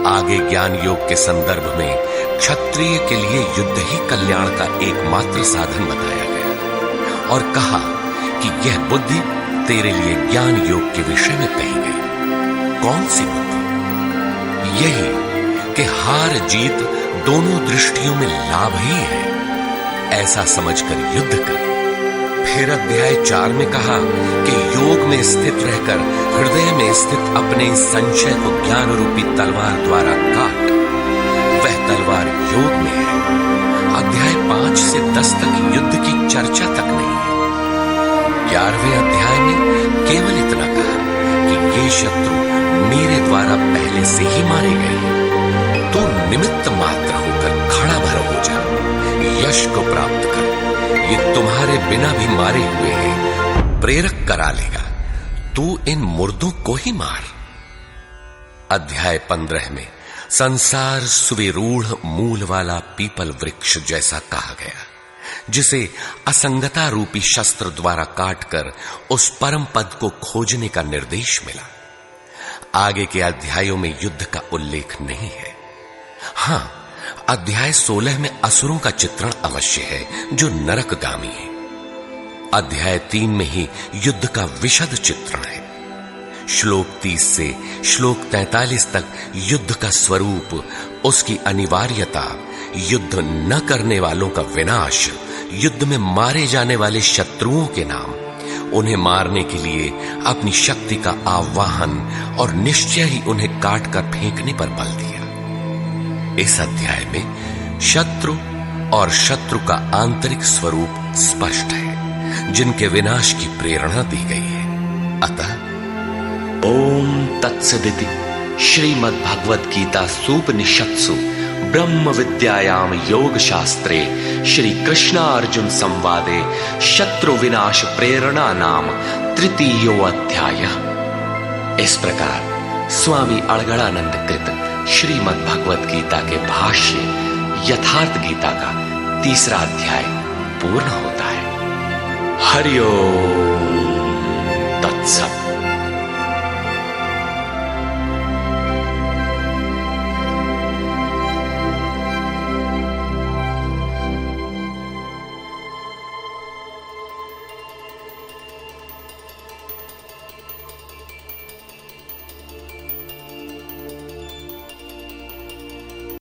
आगे ज्ञान योग के संदर्भ में क्षत्रिय के लिए युद्ध ही कल्याण का एकमात्र साधन बताया गया, और कहा कि यह बुद्धि तेरे लिए ज्ञान योग के विषय में कही गई। कौन सी बुद्धि? यही कि हार जीत दोनों दृष्टियों में लाभ ही है, ऐसा समझकर युद्ध कर। फिर अध्याय 4 में कहा कि योग में स्थित रहकर हृदय में स्थित अपने संशय को ज्ञान रूपी तलवार द्वारा काट। वह तलवार योग में है। अध्याय 5 से 10 तक युद्ध की चर्चा तक नहीं है। 11वें अध्याय में केवल इतना कहा कि ये शत्रु मेरे द्वारा पहले से ही मारे गए हैं। तू निमित्त मात्र होकर खड़ा भर हो जा, यश को प्राप्त कर। ये तुम्हारे बिना भी मारे हुए हैं, प्रेरक करा लेगा। तू इन मुर्दों को ही मार। अध्याय 15 में संसार सुविरूढ़ मूल वाला पीपल वृक्ष जैसा कहा गया, जिसे असंगता रूपी शस्त्र द्वारा काटकर उस परम पद को खोजने का निर्देश मिला। आगे के अध्यायों में युद्ध का उल्लेख नहीं है। हां, अध्याय 16 में असुरों का चित्रण अवश्य है जो नरकगामी है। अध्याय 3 में ही युद्ध का विशद चित्रण है। श्लोक 30 से श्लोक 43 तक युद्ध का स्वरूप, उसकी अनिवार्यता, युद्ध न करने वालों का विनाश, युद्ध में मारे जाने वाले शत्रुओं के नाम, उन्हें मारने के लिए अपनी शक्ति का आह्वान और निश्चय ही उन्हें काटकर फेंकने पर बल दिया। इस अध्याय में शत्रु और शत्रु का आंतरिक स्वरूप स्पष्ट है, जिनके विनाश की प्रेरणा दी गई है। अतः ओम तत्सदिति श्रीमद्भगवद गीता सूपनिषत्सु ब्रह्म विद्यायाम योग शास्त्रे श्री कृष्ण अर्जुन संवादे शत्रु विनाश प्रेरणा नाम तृतीयो अध्याय। इस प्रकार स्वामी अड़गड़ानंद कृत श्रीमद् भगवद गीता के भाष्य यथार्थ गीता का 3रा अध्याय पूर्ण होता है। हरि ओम।